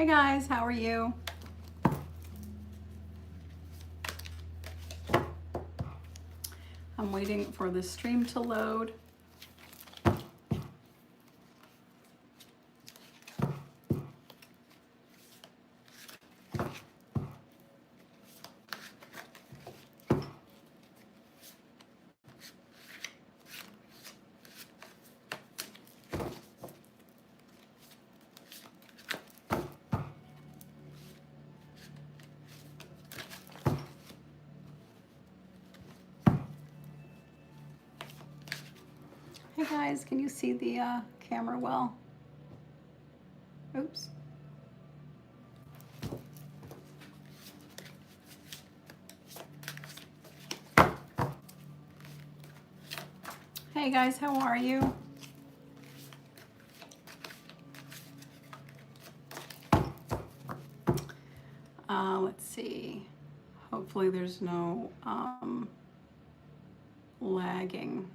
Hey guys, how are you? I'm waiting for the stream to load. Hey guys, can you see the camera well? Oops. Hey guys, how are you? Let's see. Hopefully there's no lagging.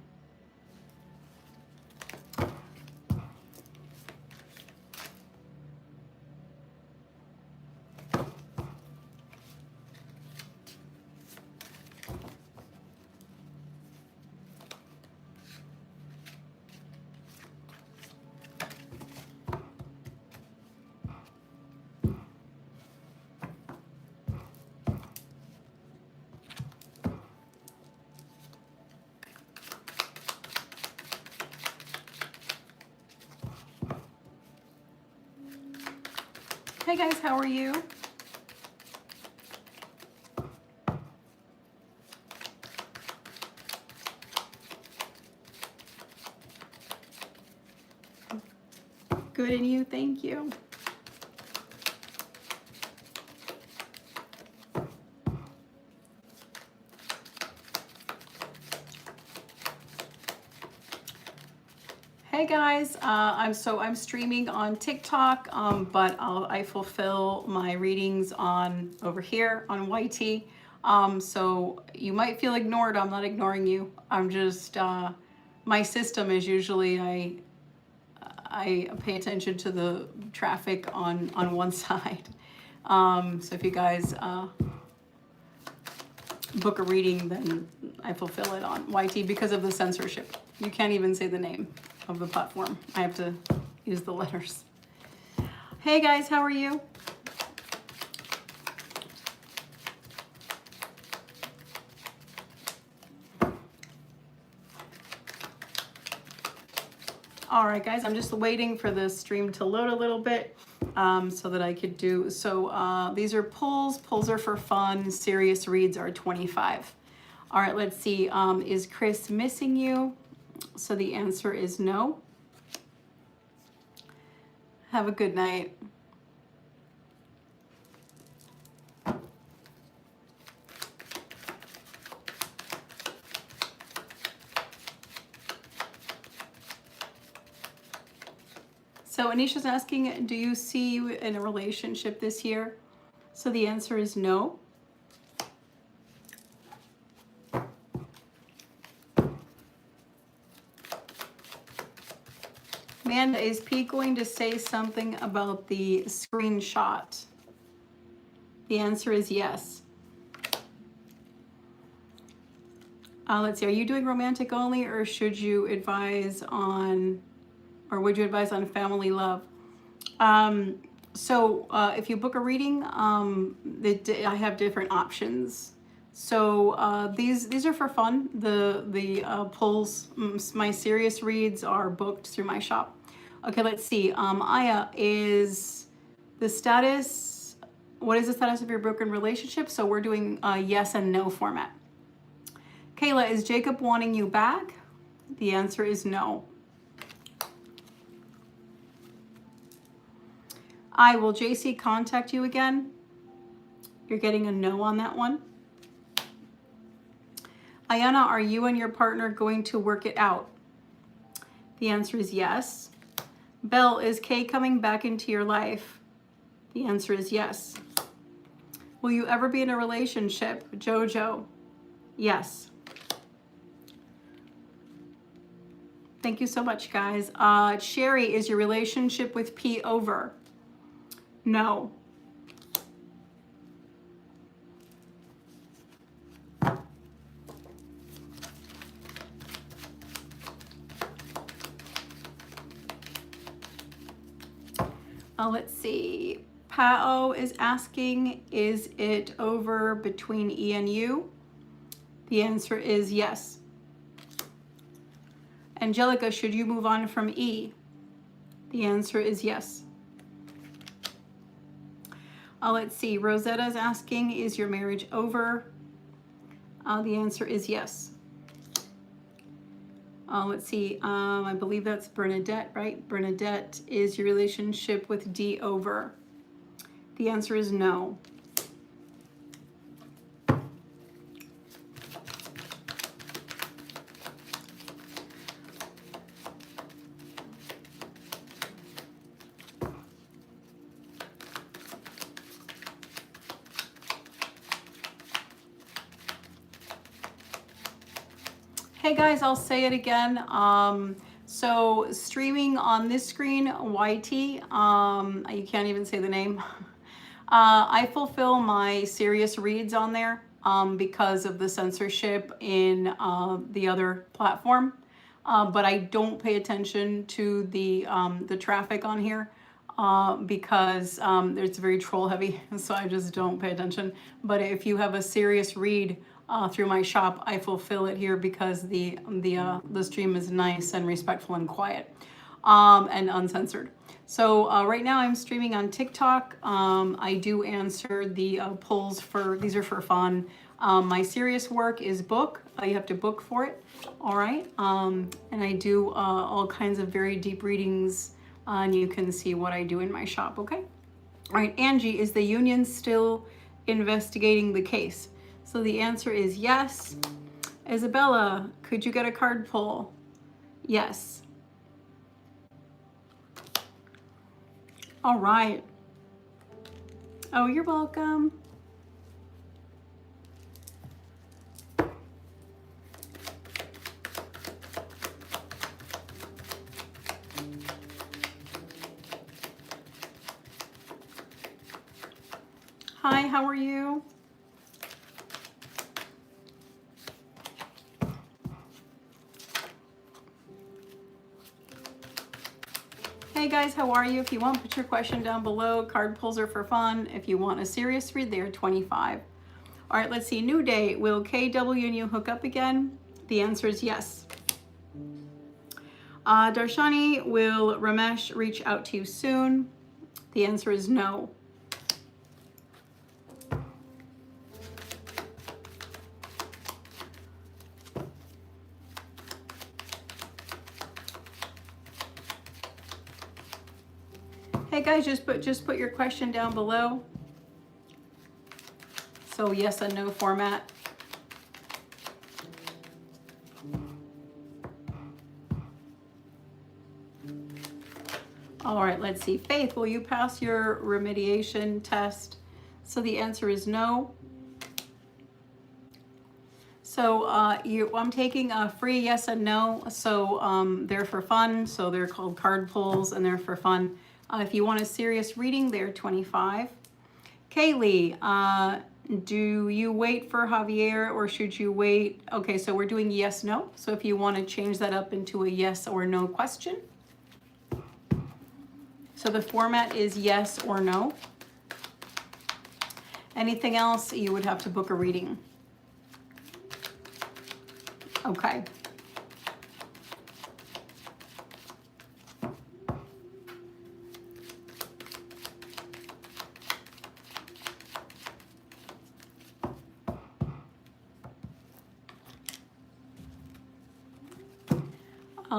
Hey guys, how are you? Good, and you? Thank you. Hey guys, I'm streaming on TikTok, but I fulfill my readings on over here on YT. So you might feel ignored. I'm not ignoring you. I'm just my system is usually I pay attention to the traffic on one side. So if you guys book a reading, then I fulfill it on YT because of the censorship. You can't even say the name of the platform. I have to use the letters. Hey guys, how are you? All right, guys, I'm just waiting for the stream to load a little bit so that I could do. So these are pulls. Pulls are for fun. Serious reads are 25. All right, let's see. Is Chris missing you? So the answer is no. Have a good night. So Anisha's asking, do you see you in a relationship this year? So the answer is no. Amanda, is Pete going to say something about the screenshot? The answer is yes. Let's see, are you doing romantic only, or should you advise on, or would you advise on family love? So if you book a reading, I have different options. So these are for fun. The pulls, my serious reads are booked through my shop. Okay, let's see. Aya, is the status, what is the status of your broken relationship? So we're doing yes and no format. Kayla, is Jacob wanting you back? The answer is no. Will JC contact you again? You're getting a no on that one. Ayana, are you and your partner going to work it out? The answer is yes. Belle, is Kay coming back into your life? The answer is yes. Will you ever be in a relationship? Jojo, yes. Thank you so much, guys. Sherry, is your relationship with P over? No. Let's see. Pao is asking, is it over between E and U? The answer is yes. Angelica, should you move on from E? The answer is yes. Let's see. Rosetta is asking, is your marriage over? The answer is yes. Let's see. I believe that's Bernadette, right? Bernadette, is your relationship with D over? The answer is no. Hey guys, I'll say it again. So streaming on this screen, YT, you can't even say the name. I fulfill my serious reads on there because of the censorship in the other platform. But I don't pay attention to the traffic on here because it's very troll heavy, so I just don't pay attention. But if you have a serious read through my shop, I fulfill it here because the stream is nice and respectful and quiet and uncensored. So right now I'm streaming on TikTok. I do answer the polls these are for fun. My serious work is book. You have to book for it. All right. And I do all kinds of very deep readings, and you can see what I do in my shop. Okay. All right. Angie, is the union still investigating the case? So the answer is yes. Isabella, could you get a card pull? Yes. All right. Oh, you're welcome. Hi, how are you? Hey guys, how are you? If you want, put your question down below. Card pulls are for fun. If you want a serious read, they're $25. All right, let's see. New day. Will KW and you hook up again? The answer is yes. Darshani, will Ramesh reach out to you soon? The answer is no. Hey guys, just put your question down below. So yes and no format. All right, let's see. Faith, will you pass your remediation test? So the answer is no. So I'm taking a free yes and no. So they're for fun. So they're called card pulls and they're for fun. If you want a serious reading, they're $25. Kaylee, do you wait for Javier or should you wait? Okay, so we're doing yes, no. So if you want to change that up into a yes or no question. So the format is yes or no. Anything else, you would have to book a reading. Okay.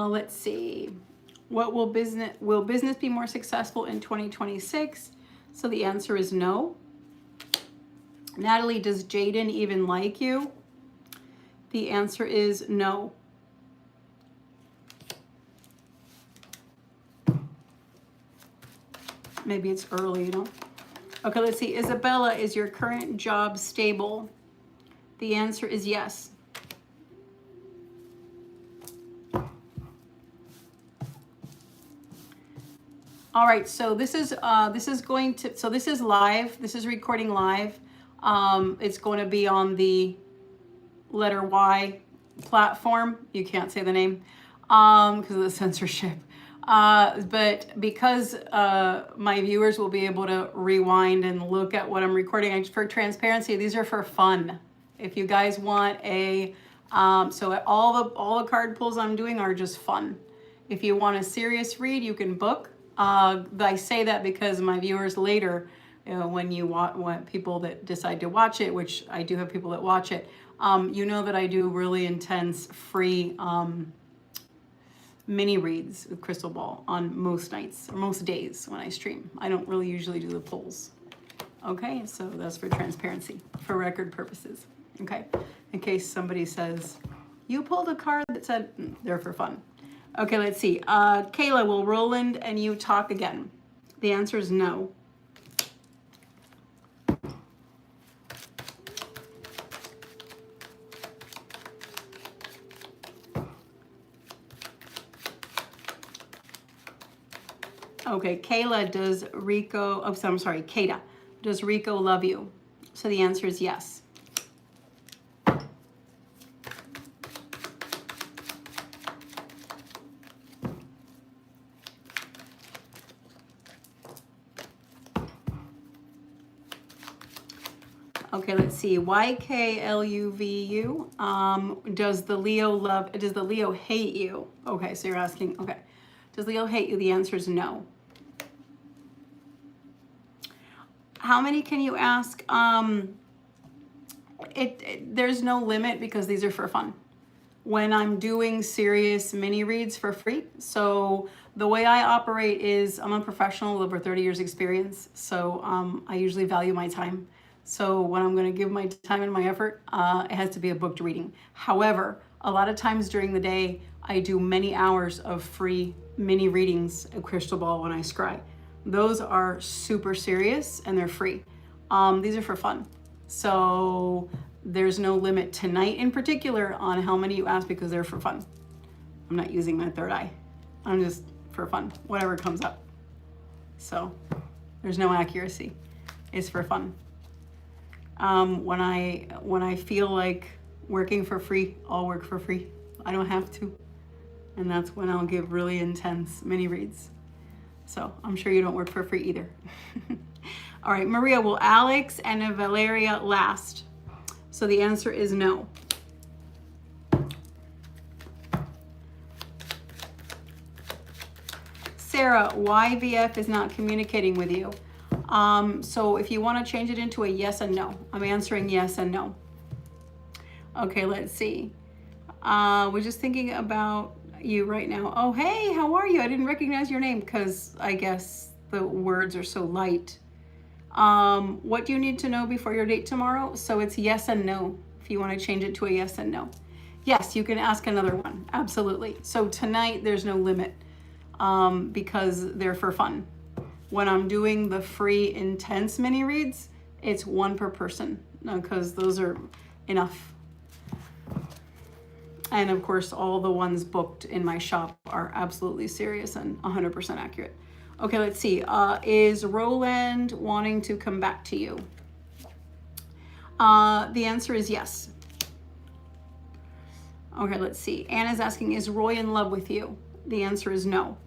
Let's see. What will business be more successful in 2026? So the answer is no. Natalie, does Jaden even like you? The answer is no. Maybe it's early, you know. Okay, let's see. Isabella, is your current job stable? The answer is yes. All right, so this is live. This is recording live. It's going to be on the letter Y platform. You can't say the name because of the censorship. But because my viewers will be able to rewind and look at what I'm recording, for transparency, these are for fun. If you guys want so all the card pulls I'm doing are just fun. If you want a serious read, you can book. I say that because my viewers later, when you want people that decide to watch it, which I do have people that watch it, you know that I do really intense free mini reads with crystal ball on most nights or most days when I stream. I don't really usually do the pulls. Okay, so that's for transparency, for record purposes. Okay, in case somebody says, you pulled a card that said, they're for fun. Okay, let's see. Kayla, will Roland and you talk again? The answer is no. Okay, Kayla, does Rico, oh, so I'm sorry, Kata, does Rico love you? So the answer is yes. Okay, let's see. YKLUVU. Does the Leo hate you? Okay, so you're asking, okay. Does Leo hate you? The answer is no. How many can you ask? There's no limit because these are for fun. When I'm doing serious mini reads for free. So the way I operate is I'm a professional with over 30 years experience. So I usually value my time. So when I'm going to give my time and my effort, it has to be a booked reading. However, a lot of times during the day, I do many hours of free mini readings of crystal ball when I scry. Those are super serious and they're free. These are for fun. So there's no limit tonight in particular on how many you ask because they're for fun. I'm not using my third eye. I'm just for fun, whatever comes up. So there's no accuracy. It's for fun. When I feel like working for free, I'll work for free. I don't have to. And that's when I'll give really intense mini reads. So I'm sure you don't work for free either. All right, Maria, will Alex and Valeria last? So the answer is no. Sarah, why VF is not communicating with you? So if you want to change it into a yes and no, I'm answering yes and no. Okay, let's see. We're just thinking about you right now. Oh, hey, how are you? I didn't recognize your name because I guess the words are so light. What do you need to know before your date tomorrow? So it's yes and no. If you want to change it to a yes and no. Yes, you can ask another one. Absolutely. So tonight there's no limit because they're for fun. When I'm doing the free intense mini reads, it's one per person because those are enough. And of course, all the ones booked in my shop are absolutely serious and 100% accurate. Okay, let's see. Is Roland wanting to come back to you? The answer is yes. Okay, let's see. Anna's asking, is Roy in love with you? The answer is no.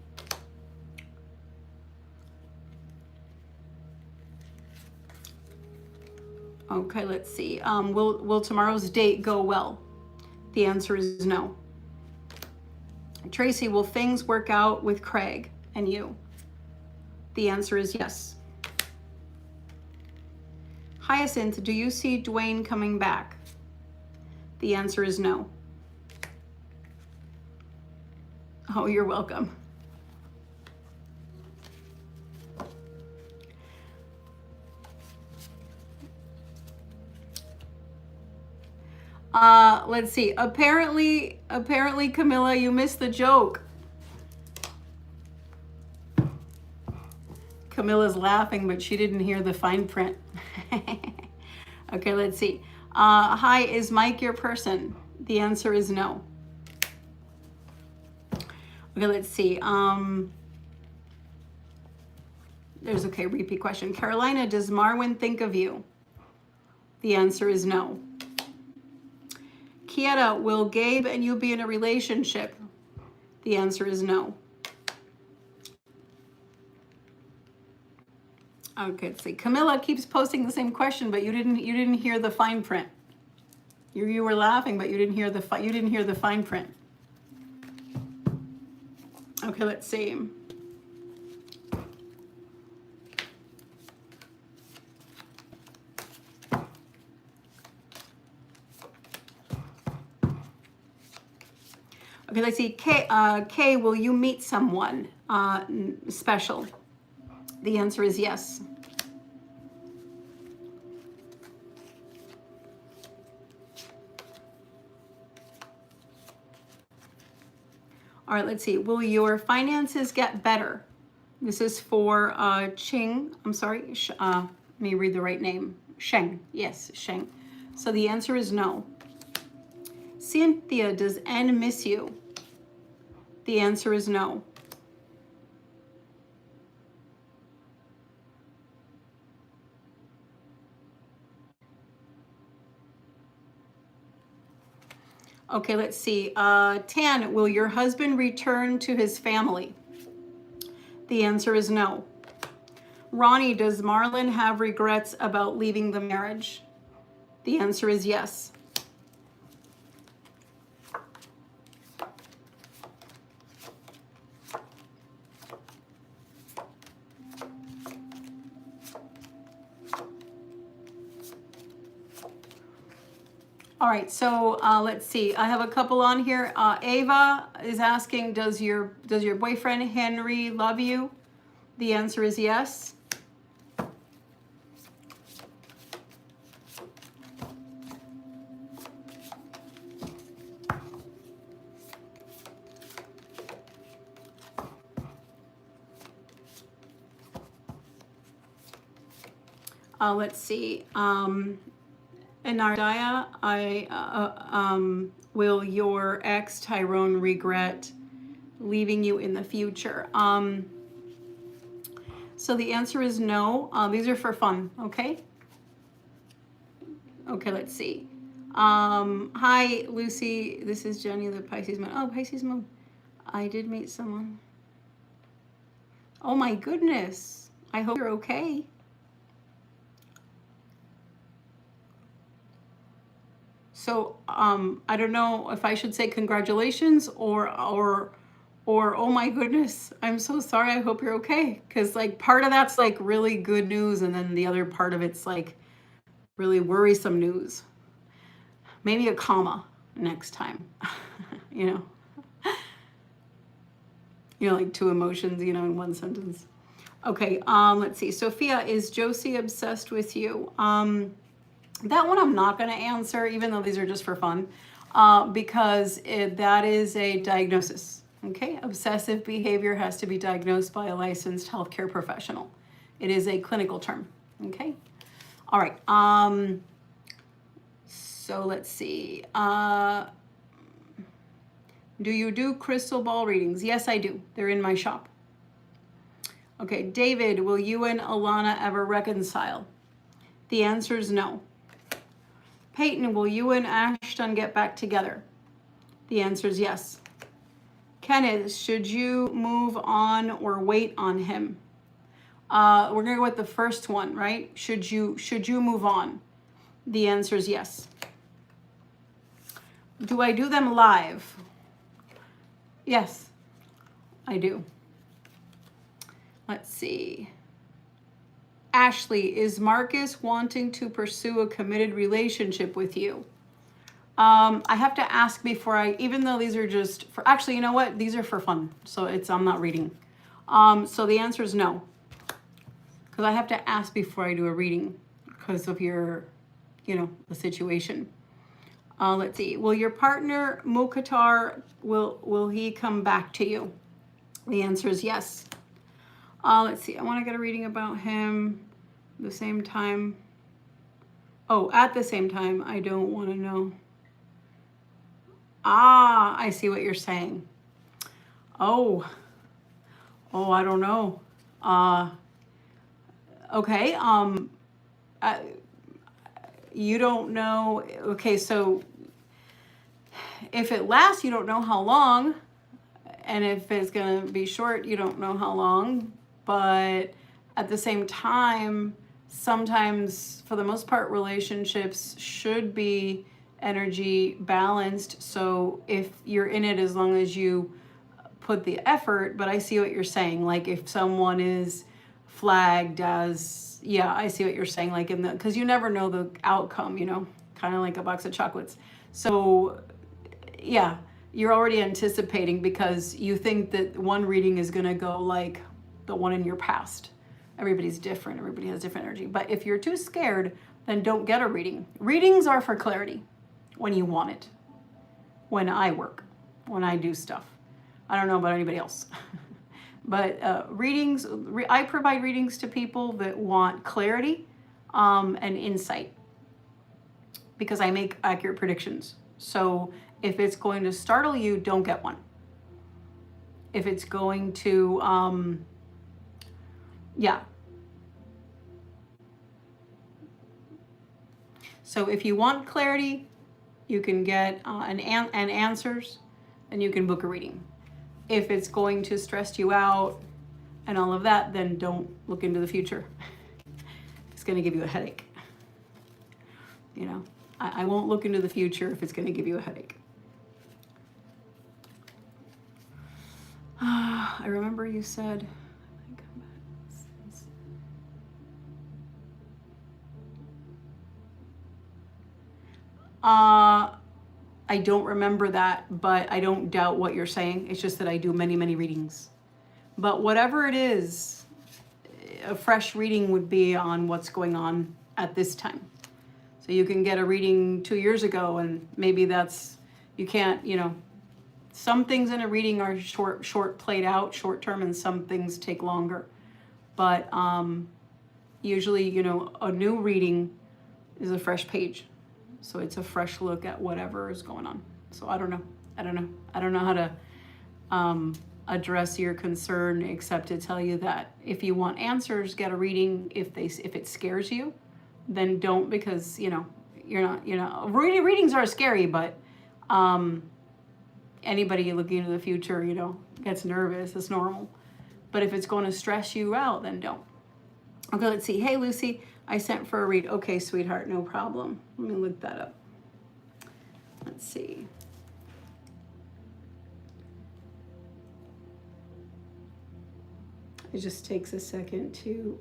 Okay, let's see. Will tomorrow's date go well? The answer is no. Tracy, will things work out with Craig and you? The answer is yes. Hyacinth, do you see Dwayne coming back? The answer is no. Oh, you're welcome. Let's see. Apparently, Camilla, you missed the joke. Camilla's laughing, but she didn't hear the fine print. Okay, let's see. Hi, is Mike your person? The answer is no. Okay, let's see. There's okay, repeat question. Carolina, does Marwin think of you? The answer is no. Kieta, will Gabe and you be in a relationship? The answer is no. Okay, let's see. Camilla keeps posting the same question, but you didn't hear the fine print. You were laughing, but you didn't hear the fine print. Okay, let's see. Okay, let's see. Kay, will you meet someone special? The answer is yes. All right, let's see. Will your finances get better? This is for Ching. I'm sorry. Let me read the right name. Sheng. Yes, Sheng. So the answer is no. Cynthia, does N miss you? The answer is no. Okay, let's see. Tan, will your husband return to his family? The answer is no. Ronnie, does Marlon have regrets about leaving the marriage? The answer is yes. All right, so let's see. I have a couple on here. Ava is asking, does your boyfriend Henry love you? The answer is yes. Let's see. Anardaya, will your ex Tyrone regret leaving you in the future? So the answer is no. These are for fun, okay? Okay, let's see. Hi, Lucy. This is Jenny, the Pisces moon. Oh, Pisces moon. I did meet someone. Oh my goodness. I hope you're okay. So I don't know if I should say congratulations or oh my goodness, I'm so sorry. I hope you're okay. Because like part of that's like really good news, and then the other part of it's like really worrisome news. Maybe a comma next time, you know. Like two emotions, in one sentence. Okay, let's see. Sophia, is Josie obsessed with you? That one I'm not going to answer, even though these are just for fun, because that is a diagnosis. Okay, obsessive behavior has to be diagnosed by a licensed healthcare professional. It is a clinical term. Okay, all right. So let's see. Do you do crystal ball readings? Yes, I do. They're in my shop. Okay, David, will you and Alana ever reconcile? The answer is no. Peyton, will you and Ashton get back together? The answer is yes. Kenneth, should you move on or wait on him? We're gonna go with the first one, right? Should you move on? The answer is yes. Do I do them live? Yes, I do. Let's see. Ashley, is Marcus wanting to pursue a committed relationship with you? I have to ask before even though these are just for, actually, you know what? These are for fun. So I'm not reading. So the answer is no. Because I have to ask before I do a reading because of your, the situation. Let's see. Will your partner, Mukhtar, will he come back to you? The answer is yes. Let's see. I want to get a reading about him. The same time. Oh, at the same time, I don't want to know. I see what you're saying. Oh, I don't know. Okay. I, you don't know. Okay, so if it lasts, you don't know how long, and if it's going to be short, you don't know how long. But at the same time, sometimes, for the most part, relationships should be energy balanced. So if you're in it, as long as you put the effort. But I see what you're saying. Like if someone is flagged as, yeah, I see what you're saying. Like in the, because you never know the outcome, you know, kind of like a box of chocolates. So yeah, you're already anticipating because you think that one reading is going to go like the one in your past. Everybody's different. Everybody has different energy. But if you're too scared, then don't get a reading. Readings are for clarity when you want it. When I work, when I do stuff. I don't know about anybody else. But readings, I provide readings to people that want clarity and insight because I make accurate predictions. So if it's going to startle you, don't get one. If it's going to, yeah. So if you want clarity, you can get an answers, and you can book a reading. If it's going to stress you out and all of that, then don't look into the future. It's going to give you a headache. You know, I won't look into the future if it's going to give you a headache. I remember you said, I don't remember that, but I don't doubt what you're saying. It's just that I do many, many readings. But whatever it is, a fresh reading would be on what's going on at this time. So you can get a reading 2 years ago, and maybe that's, you can't, you know, some things in a reading are short played out, short term, and some things take longer. But usually, you know, a new reading is a fresh page. So it's a fresh look at whatever is going on. So I don't know. I don't know how to address your concern except to tell you that if you want answers, get a reading. If it scares you, then don't, because you know you're not, you know, readings are scary, but anybody looking into the future, you know, gets nervous. It's normal. But if it's going to stress you out, then don't. Okay, let's see. Hey, Lucy, I sent for a read. Okay, sweetheart, no problem. Let me look that up. Let's see. It just takes a second to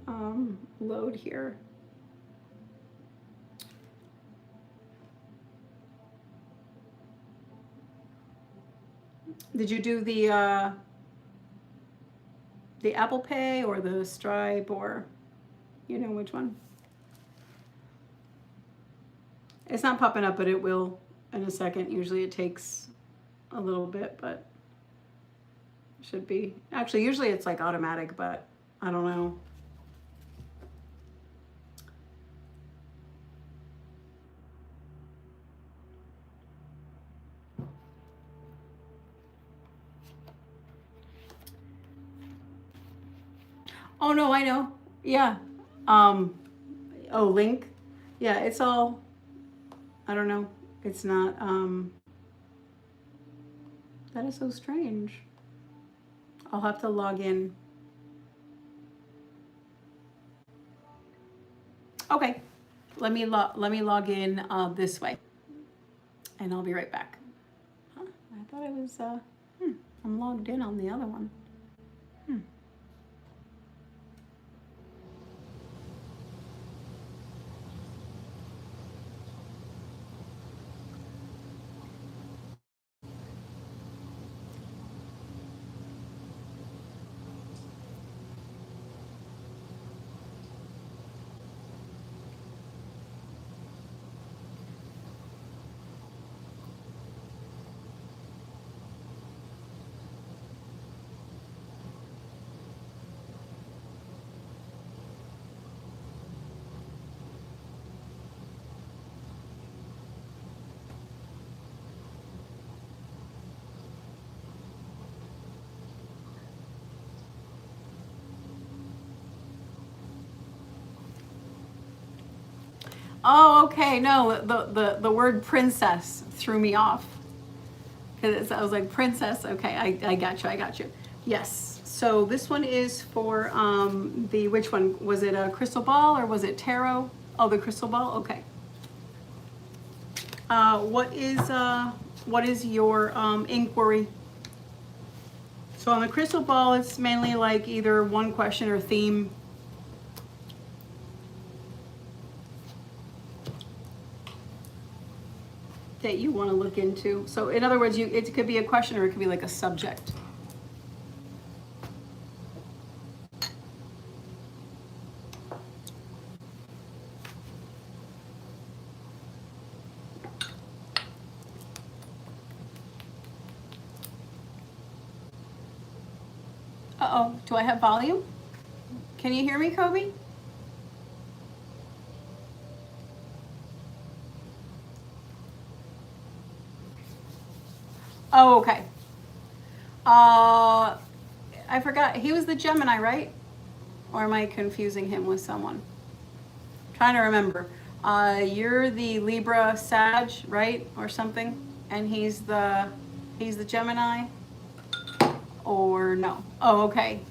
load here. Did you do the Apple Pay or the Stripe, or you know which one? It's not popping up, but it will in a second. Usually it takes a little bit, but it should be. Actually, usually it's like automatic, but I don't know. Oh no, I know. Yeah. Oh, link. Yeah, it's all, I don't know. It's not that is so strange. I'll have to log in. Okay. Let me log in this way. And I'll be right back. Huh? I thought I was I'm logged in on the other one. Oh, okay. No, the word princess threw me off. Because I was like, princess. Okay, I got you. I got you. Yes. So this one is for the, which one? Was it a crystal ball or was it tarot? Oh, the crystal ball? Okay. What is your inquiry? So on the crystal ball, it's mainly like either one question or theme. That you want to look into. So in other words, it could be a question or it could be like a subject. Uh-oh, do I have volume? Can you hear me, Kobe? Oh, okay. I forgot. He was the Gemini, right? Or am I confusing him with someone? Trying to remember. You're the Libra Sag, right? Or something? And he's the Gemini? Or no? Oh, okay.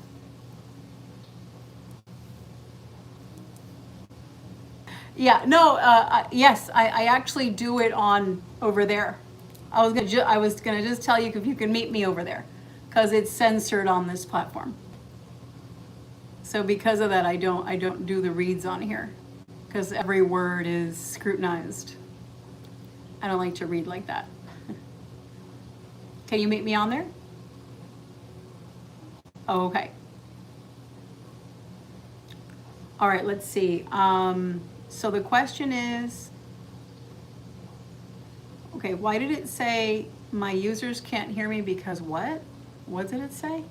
Yeah, no, yes, I actually do it on over there. I was gonna just tell you if you can meet me over there, because it's censored on this platform. So because of that, I don't do the reads on here, because every word is scrutinized. I don't like to read like that. Can you meet me on there? Oh, okay. All right, let's see. So the question is, okay, why did it say my users can't hear me because what? What did it say?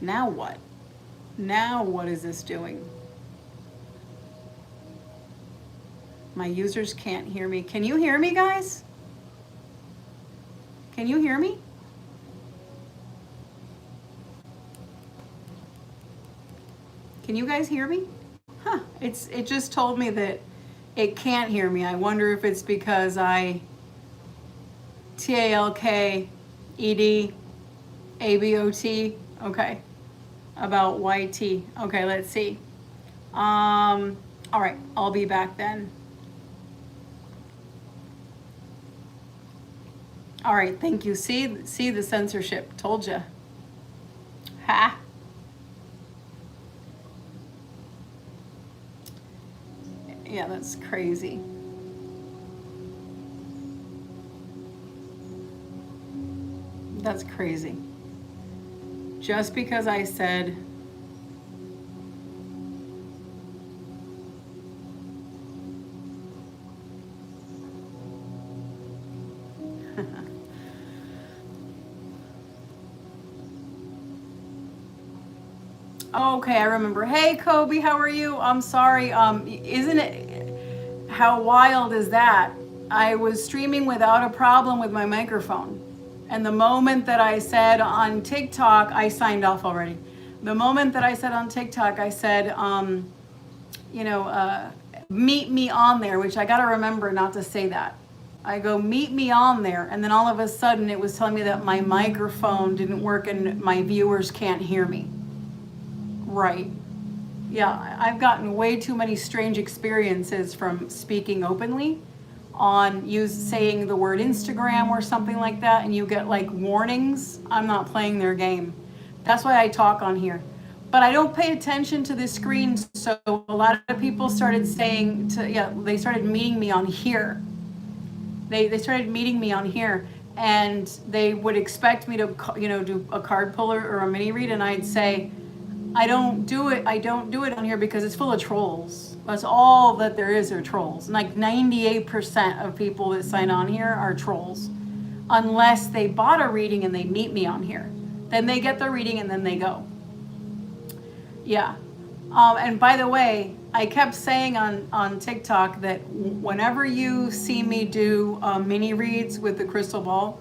Now what? Now what is this doing? My users can't hear me. Can you hear me, guys? Can you hear me? Can you guys hear me? Huh, it just told me that it can't hear me. I wonder if it's because I TALKED okay, about YT. Okay, let's see. All right, I'll be back then. All right, thank you. See the censorship. Told you. Ha. Yeah, that's crazy. That's crazy. Just because I said okay, I remember. Hey, Kobe, how are you? I'm sorry. Isn't it, how wild is that? I was streaming without a problem with my microphone. And the moment that I said on TikTok, I signed off already. The moment that I said on TikTok, I said, meet me on there, which I got to remember not to say that. I go, meet me on there. And then all of a sudden it was telling me that my microphone didn't work and my viewers can't hear me. Right. Yeah, I've gotten way too many strange experiences from speaking openly on saying the word Instagram or something like that, and you get like warnings. I'm not playing their game. That's why I talk on here. But I don't pay attention to the screen, so a lot of people started saying they started meeting me on here. They started meeting me on here, and they would expect me to do a card puller or a mini read, and I'd say, I don't do it on here because it's full of trolls. That's all that there is, are trolls. Like 98% of people that sign on here are trolls. Unless they bought a reading and they meet me on here. Then they get the reading and then they go. Yeah. And by the way, I kept saying on TikTok that whenever you see me do mini reads with the crystal ball,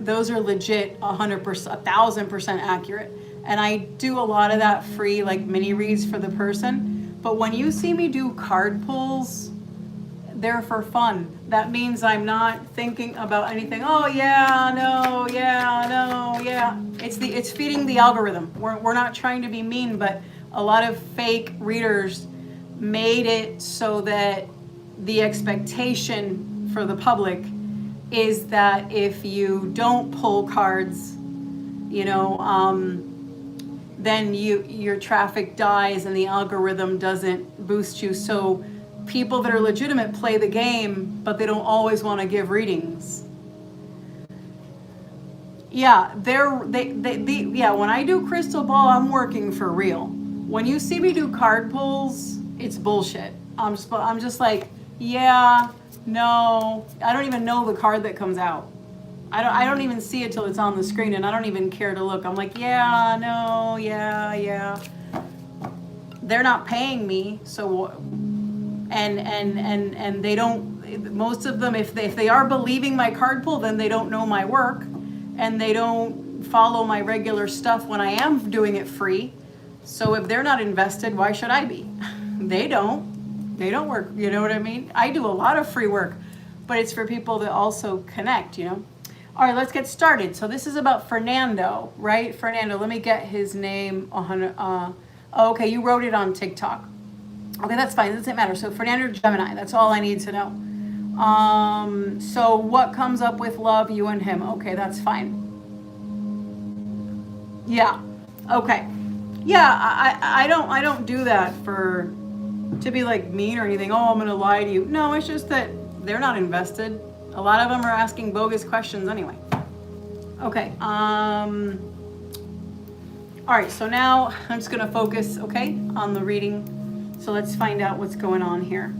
those are legit 100%, 1,000% accurate. And I do a lot of that free like mini reads for the person. But when you see me do card pulls, they're for fun. That means I'm not thinking about anything. Oh yeah, no, yeah, no, yeah. It's feeding the algorithm. We're not trying to be mean, but a lot of fake readers made it so that the expectation for the public is that if you don't pull cards, you know, then your traffic dies and the algorithm doesn't boost you. So people that are legitimate play the game, but they don't always want to give readings. Yeah, yeah, when I do crystal ball, I'm working for real. When you see me do card pulls, it's bullshit. I'm just like, yeah, no, I don't even know the card that comes out. I don't even see it till it's on the screen, and I don't even care to look. I'm like, yeah, no, yeah, yeah. They're not paying me, so and they don't. Most of them, if they are believing my card pull, then they don't know my work, and they don't follow my regular stuff when I am doing it free. So if they're not invested, why should I be? They don't work. You know what I mean? I do a lot of free work, but it's for people that also connect. You know. All right, let's get started. So this is about Fernando, right? Fernando, let me get his name. Okay, you wrote it on TikTok. Okay, that's fine. It doesn't matter. So Fernando Gemini, that's all I need to know. So what comes up with love, you and him? Okay, that's fine. Yeah. Okay. Yeah, I don't do that to be like mean or anything. Oh, I'm gonna lie to you. No, it's just that they're not invested. A lot of them are asking bogus questions anyway. Okay. All right, so now I'm just gonna focus, okay, on the reading. So let's find out what's going on here.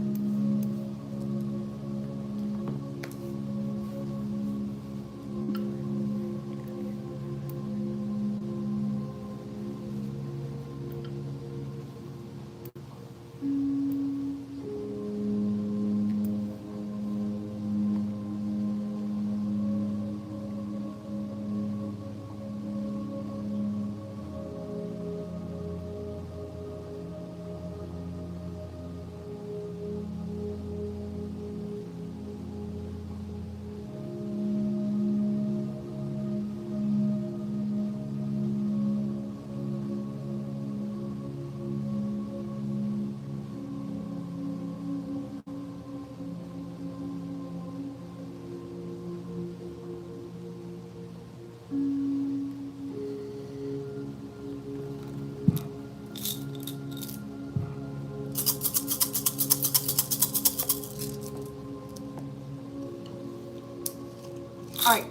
All right,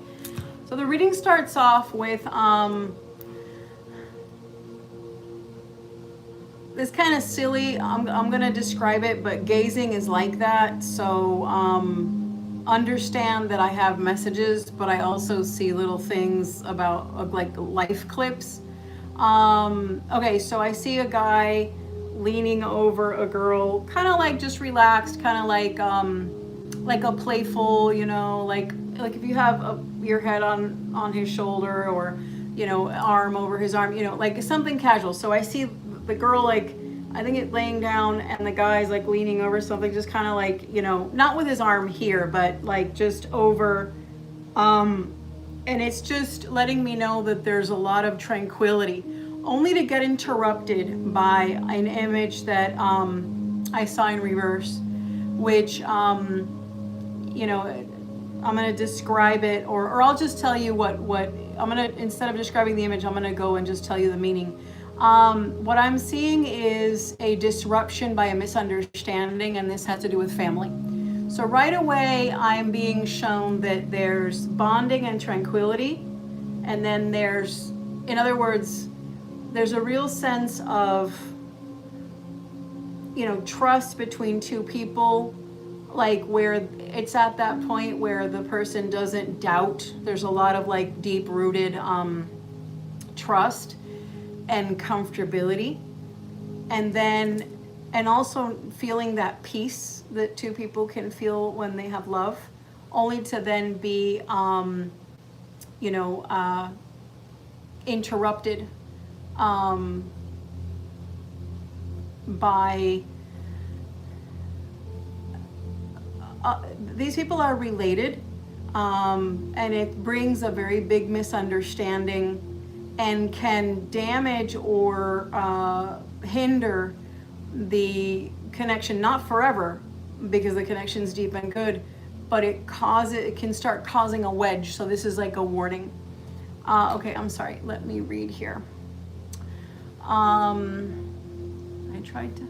so the reading starts off with this kind of silly, I'm gonna describe it, but gazing is like that. So understand that I have messages, but I also see little things about like life clips. Okay, so I see a guy leaning over a girl, kind of like just relaxed, kind of like a playful, you know, like if you have your head on his shoulder, or you know, arm over his arm, you know, like something casual. So I see the girl, like I think it laying down, and the guy's like leaning over something, just kind of like, you know, not with his arm here, but like just over, and it's just letting me know that there's a lot of tranquility, only to get interrupted by an image that I saw in reverse, which you know, I'm going to describe it, or I'll just tell you what I'm going to, instead of describing the image, I'm going to go and just tell you the meaning. What I'm seeing is a disruption by a misunderstanding, and this has to do with family. So right away, I'm being shown that there's bonding and tranquility, and then there's, in other words, there's a real sense of, you know, trust between two people, like where it's at that point where the person doesn't doubt. There's a lot of like deep rooted trust and comfortability, and also feeling that peace that two people can feel when they have love, only to then be you know, interrupted by these people are related, and it brings a very big misunderstanding and can damage or hinder the connection, not forever, because the connection's deep and good, but it can start causing a wedge. So this is like a warning. Okay, I'm sorry. Let me read here. I tried to.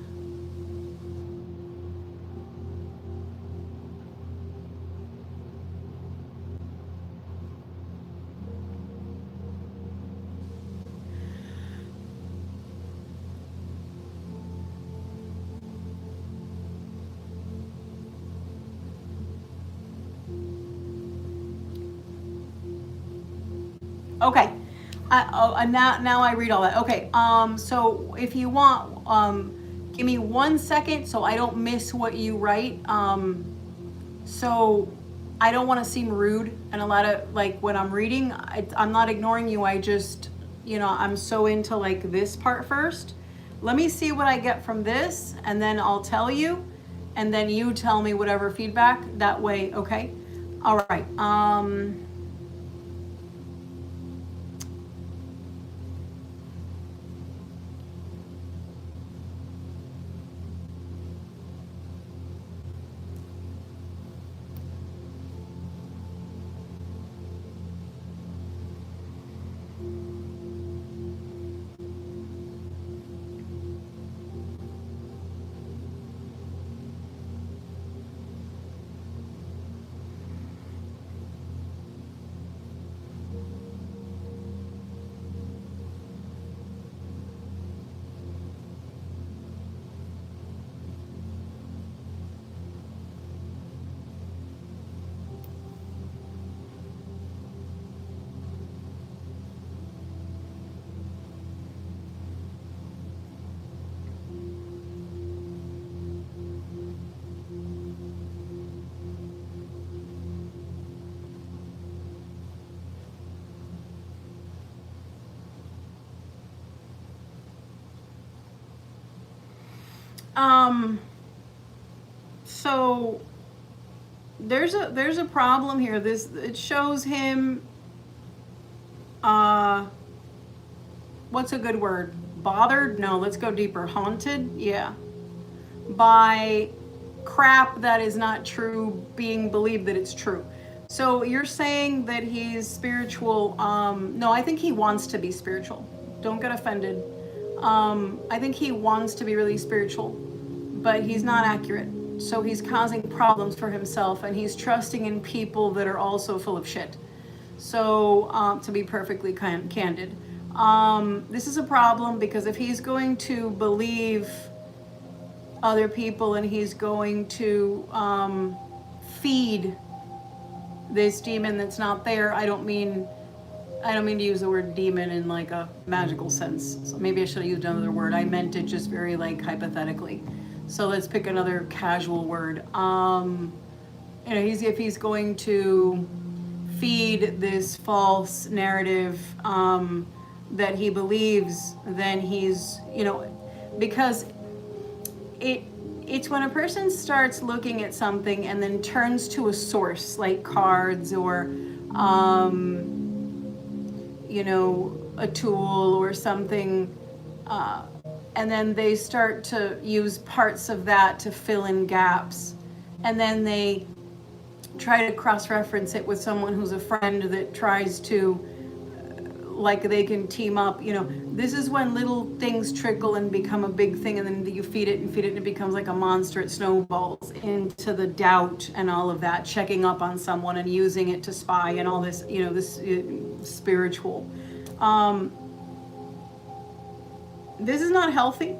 Okay. Now I read all that. Okay. So if you want, give me 1 second so I don't miss what you write. So I don't want to seem rude, and a lot of, like, when I'm reading, I'm not ignoring you. I just, I'm so into like this part first. Let me see what I get from this, and then I'll tell you, and then you tell me whatever feedback that way. Okay. All right. So there's a problem here. It shows him, what's a good word? Bothered? No, let's go deeper. Haunted? Yeah. By crap that is not true being believed that it's true. So you're saying that he's spiritual. No, I think he wants to be spiritual. Don't get offended. I think he wants to be really spiritual, but he's not accurate. So he's causing problems for himself, and he's trusting in people that are also full of shit. So, to be perfectly candid, this is a problem, because if he's going to believe other people and he's going to feed this demon that's not there, I don't mean to use the word demon in like a magical sense. So maybe I should have used another word. I meant it just very like hypothetically. So let's pick another casual word. If he's going to feed this false narrative that he believes, then he's, because it's when a person starts looking at something and then turns to a source like cards or a tool or something, and then they start to use parts of that to fill in gaps, and then they try to cross-reference it with someone who's a friend that tries to, like, they can team up. This is when little things trickle and become a big thing, and then you feed it and it becomes like a monster. It snowballs into the doubt and all of that, checking up on someone and using it to spy and all this, this spiritual. This is not healthy.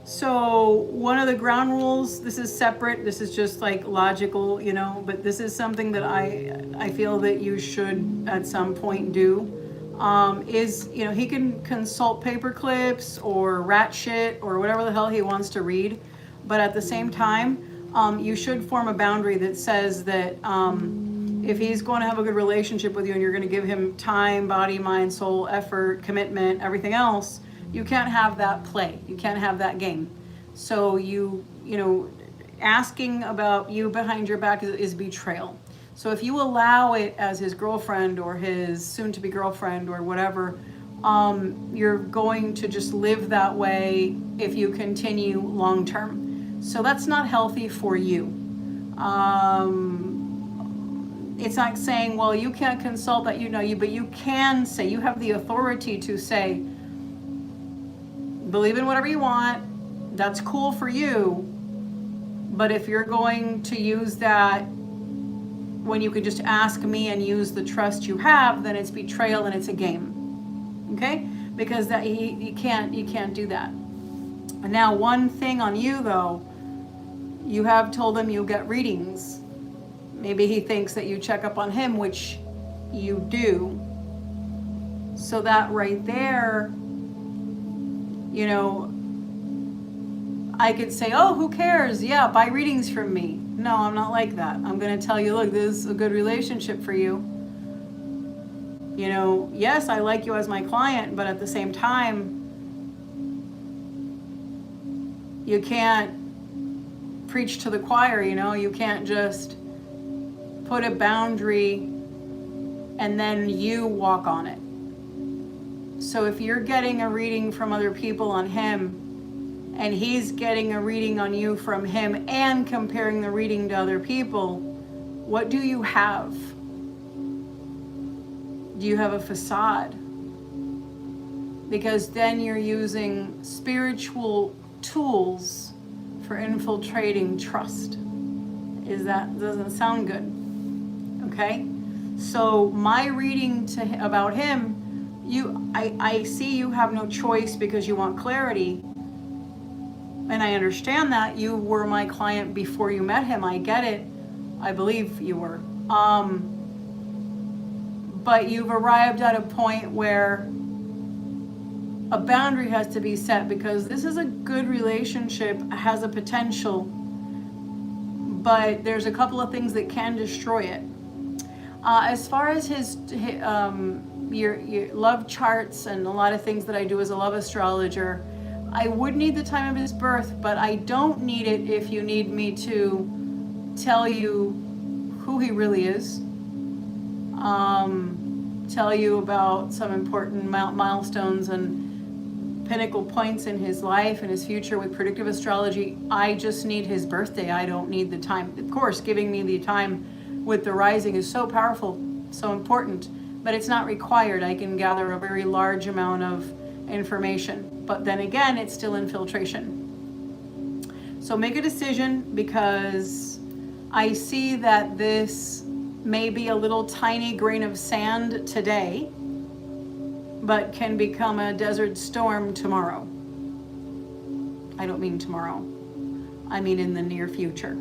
So one of the ground rules, this is separate, this is just like logical, but this is something that I feel that you should at some point do, is, he can consult paper clips or rat shit or whatever the hell he wants to read, but at the same time, you should form a boundary that says that if he's going to have a good relationship with you and you're going to give him time, body, mind, soul, effort, commitment, everything else, you can't have that play. You can't have that game. So asking about you behind your back is betrayal. So if you allow it as his girlfriend or his soon-to-be girlfriend or whatever, you're going to just live that way if you continue long-term. So that's not healthy for you. It's not saying, well, you can't consult that, but you can say, you have the authority to say, believe in whatever you want, that's cool for you, but if you're going to use that when you could just ask me and use the trust you have, then it's betrayal and it's a game. Okay? Because that you can't do that. And now one thing on you though, you have told him you'll get readings. Maybe he thinks that you check up on him, which you do. So that right there, I could say, oh, who cares? Yeah, buy readings from me. No, I'm not like that. I'm going to tell you, look, this is a good relationship for you. Yes, I like you as my client, but at the same time, you can't preach to the choir, you can't just put a boundary and then you walk on it. So if you're getting a reading from other people on him, and he's getting a reading on you from him and comparing the reading to other people, what do you have? Do you have a facade? Because then you're using spiritual tools for infiltrating trust. Doesn't sound good. Okay? So my reading about him, I see you have no choice because you want clarity. And I understand that. You were my client before you met him. I get it. I believe you were. But you've arrived at a point where a boundary has to be set, because this is a good relationship, has a potential, but there's a couple of things that can destroy it. As far as your love charts and a lot of things that I do as a love astrologer, I would need the time of his birth, but I don't need it if you need me to tell you who he really is, tell you about some important milestones and pinnacle points in his life and his future with predictive astrology. I just need his birthday. I don't need the time. Of course, giving me the time with the rising is so powerful, so important, but it's not required. I can gather a very large amount of information. But then again, it's still infiltration. So make a decision, because I see that this may be a little tiny grain of sand today, but can become a desert storm tomorrow. I don't mean tomorrow. I mean in the near future.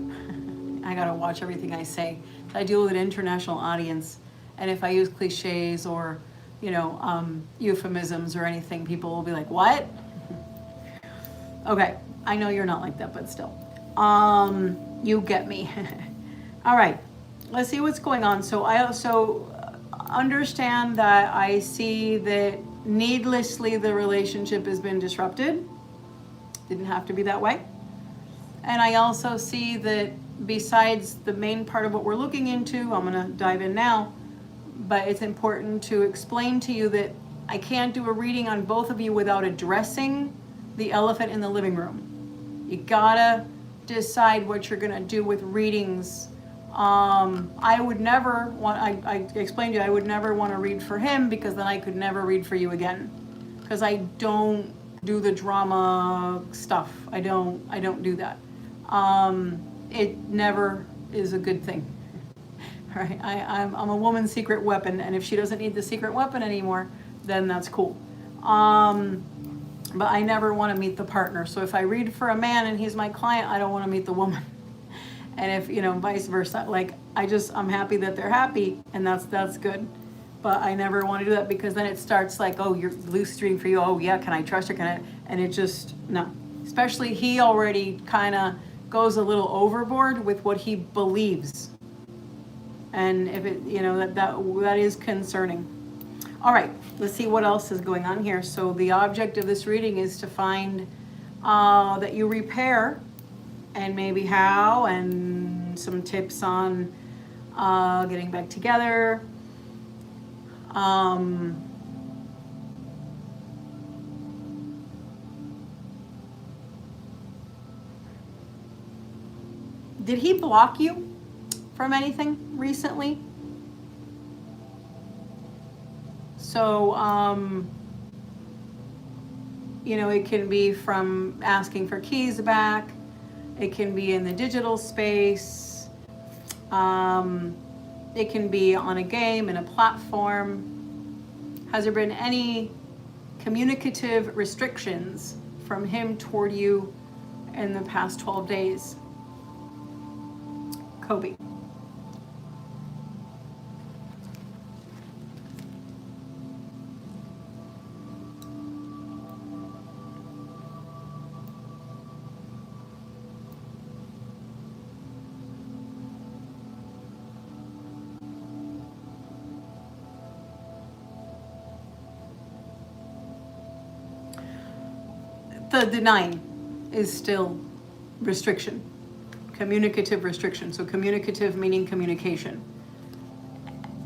I gotta watch everything I say. I deal with an international audience, and if I use cliches or euphemisms or anything, people will be like, what? Okay, I know you're not like that, but still. You get me. All right, let's see what's going on. So I also understand that I see that needlessly the relationship has been disrupted. Didn't have to be that way. And I also see that besides the main part of what we're looking into, I'm gonna dive in now, but it's important to explain to you that I can't do a reading on both of you without addressing the elephant in the living room. You gotta decide what you're gonna do with readings. I would never want, I explained to you, I would never want to read for him, because then I could never read for you again. Because I don't do the drama stuff. I don't do that. It never is a good thing. All right, I'm a woman's secret weapon, and if she doesn't need the secret weapon anymore, then that's cool. But I never want to meet the partner. So if I read for a man and he's my client, I don't want to meet the woman. And if, vice versa, like I'm happy that they're happy, and that's good. But I never want to do that, because then it starts like, oh, you're loose stream for you. Oh yeah, can I trust her? Can I? And it just, no. Especially he already kind of goes a little overboard with what he believes. And if it, that is concerning. All right, let's see what else is going on here. So the object of this reading is to find that you repair and maybe how, and some tips on getting back together. Did he block you from anything recently? So, you know, it can be from asking for keys back. It can be in the digital space. It can be on a game, in a platform. Has there been any communicative restrictions from him toward you in the past 12 days? Kobe. The denying is still restriction, communicative restriction. So communicative meaning communication.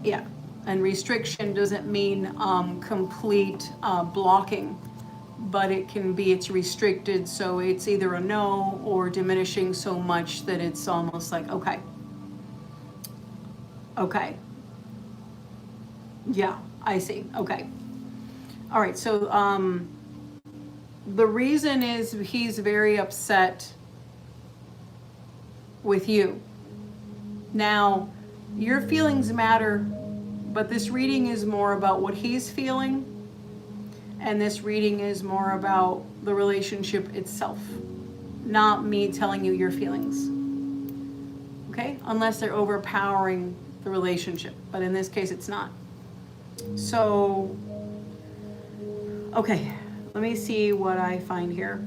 Yeah, and restriction doesn't mean complete blocking, but it can be, it's restricted, so it's either a no or diminishing so much that it's almost like, okay, yeah, I see, okay. All right, so the reason is he's very upset with you. Now, your feelings matter, but this reading is more about what he's feeling, and this reading is more about the relationship itself, not me telling you your feelings. Okay? Unless they're overpowering the relationship, but in this case it's not. So, okay, let me see what I find here.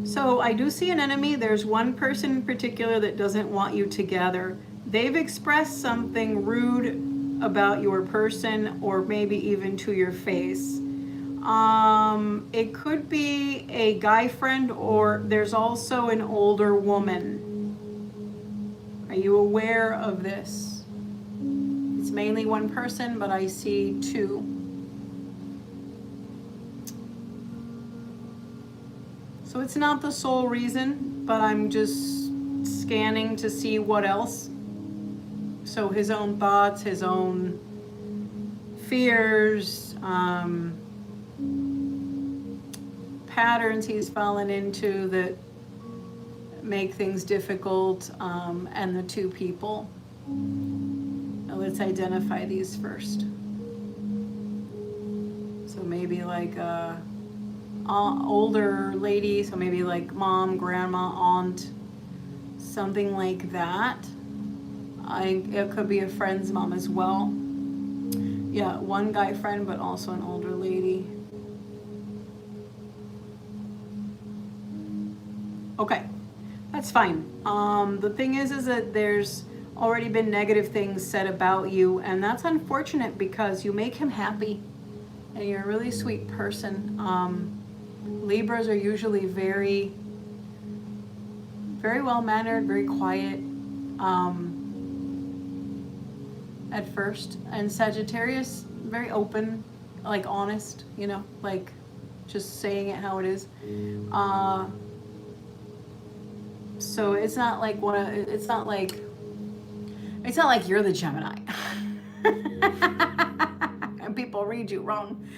So I do see an enemy. There's one person in particular that doesn't want you together. They've expressed something rude about your person, or maybe even to your face. It could be a guy friend, or there's also an older woman. Are you aware of this? It's mainly one person, but I see two. So it's not the sole reason, but I'm just scanning to see what else. So his own thoughts, his own fears, patterns he's fallen into that make things difficult, and the two people. Now let's identify these first. So maybe like a older lady, so maybe like mom, grandma, aunt, something like that. It could be a friend's mom as well. Yeah, one guy friend, but also an older lady. Okay, that's fine. The thing is that there's already been negative things said about you, and that's unfortunate because you make him happy, and you're a really sweet person. Libras are usually very, very well-mannered, very quiet at first. And Sagittarius, very open, like honest, you know, like just saying it how it is. So it's not like it's not like you're the Gemini. And people read you wrong.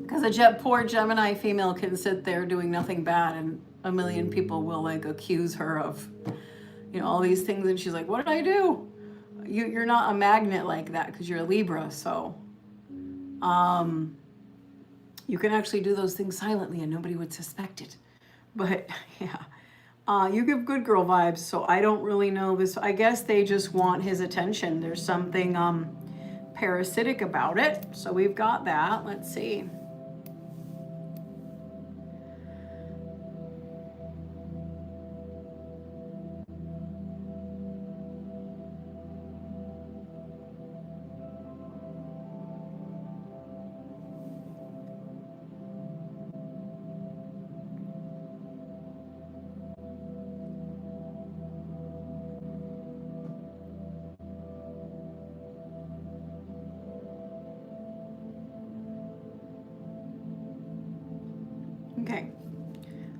Because a poor Gemini female can sit there doing nothing bad, and a million people will like accuse her of, you know, all these things, and she's like, what did I do? You're not a magnet like that because you're a Libra, so you can actually do those things silently and nobody would suspect it. But yeah, you give good girl vibes, so I don't really know this. I guess they just want his attention. There's something parasitic about it, so we've got that. Let's see.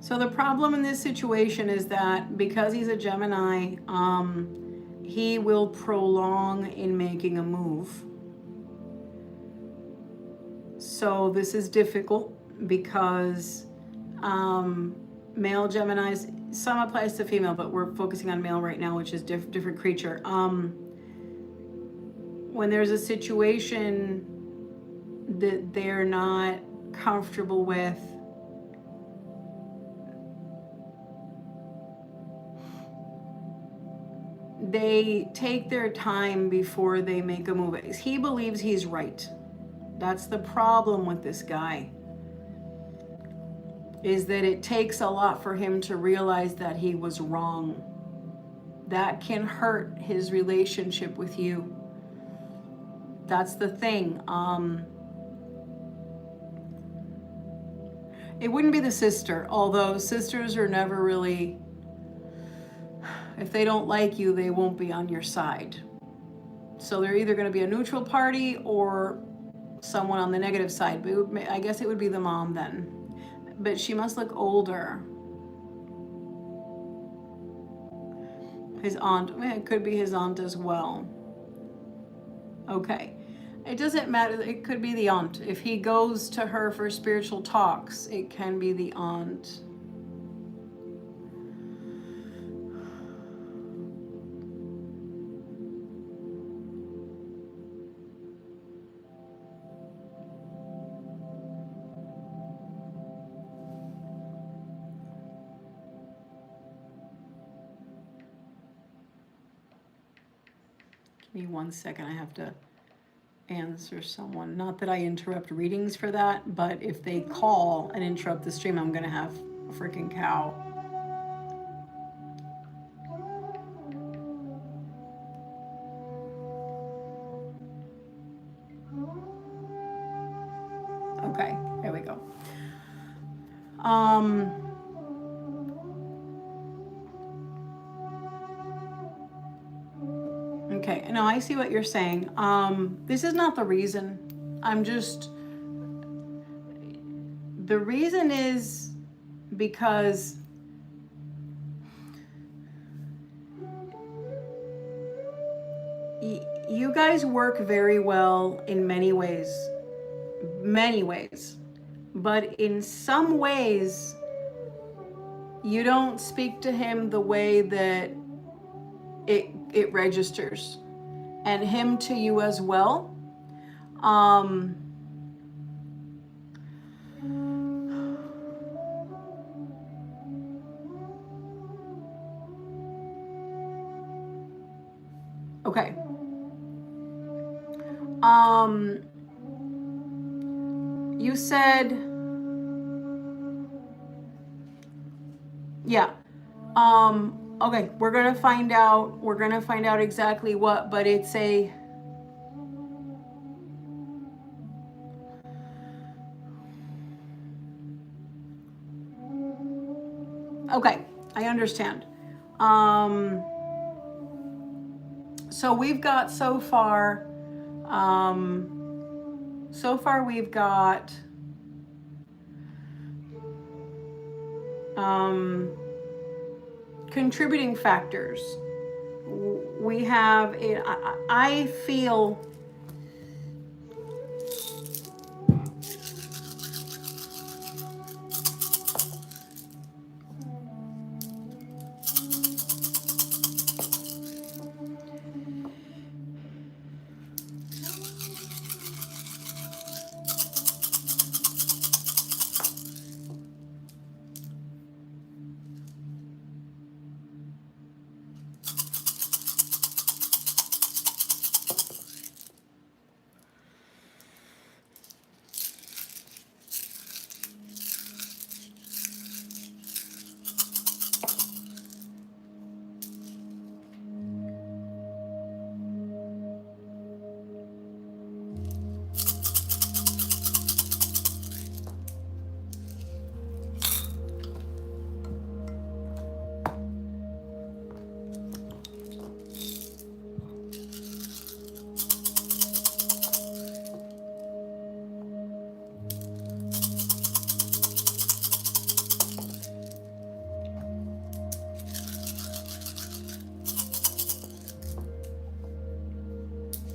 So the problem in this situation is that because he's a Gemini, he will prolong in making a move. So this is difficult because male Geminis, some applies to female, but we're focusing on male right now, which is different creature. When there's a situation that they're not comfortable with, they take their time before they make a move. He believes he's right. That's the problem with this guy, is that it takes a lot for him to realize that he was wrong. That can hurt his relationship with you. That's the thing. It wouldn't be the sister, although sisters are never really, if they don't like you, they won't be on your side. So they're either going to be a neutral party or someone on the negative side. But I guess it would be the mom then. But she must look older. His aunt, it could be his aunt as well. Okay. It doesn't matter. It could be the aunt. If he goes to her for spiritual talks, it can be the aunt. Give me 1 second. I have to answer someone. Not that I interrupt readings for that, but if they call and interrupt the stream, I'm gonna have a freaking cow. Okay, there we go. Okay, no, I see what you're saying. This is not the reason. The reason is because you guys work very well in many ways, but in some ways, you don't speak to him the way that it registers, and him to you as well. Okay. You said, yeah. Okay, we're gonna find out exactly what, but it's a, okay, I understand. So we've got so far we've got contributing factors. We have, I feel,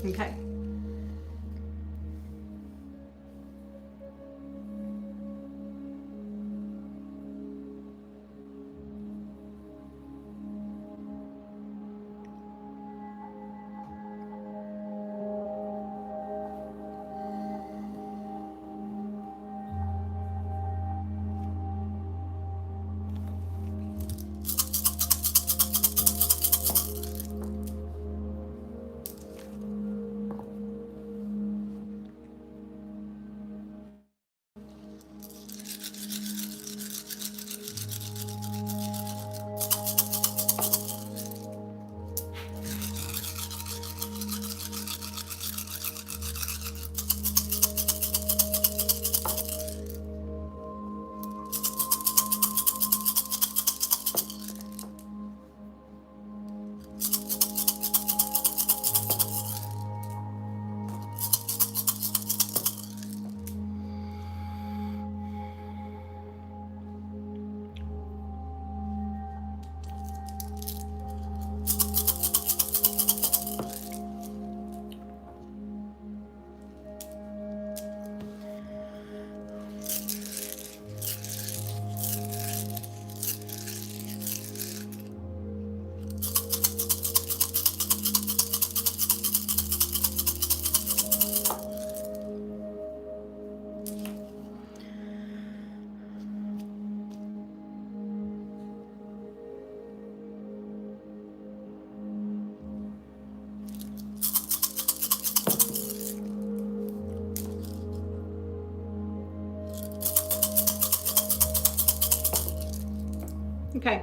Okay. Okay.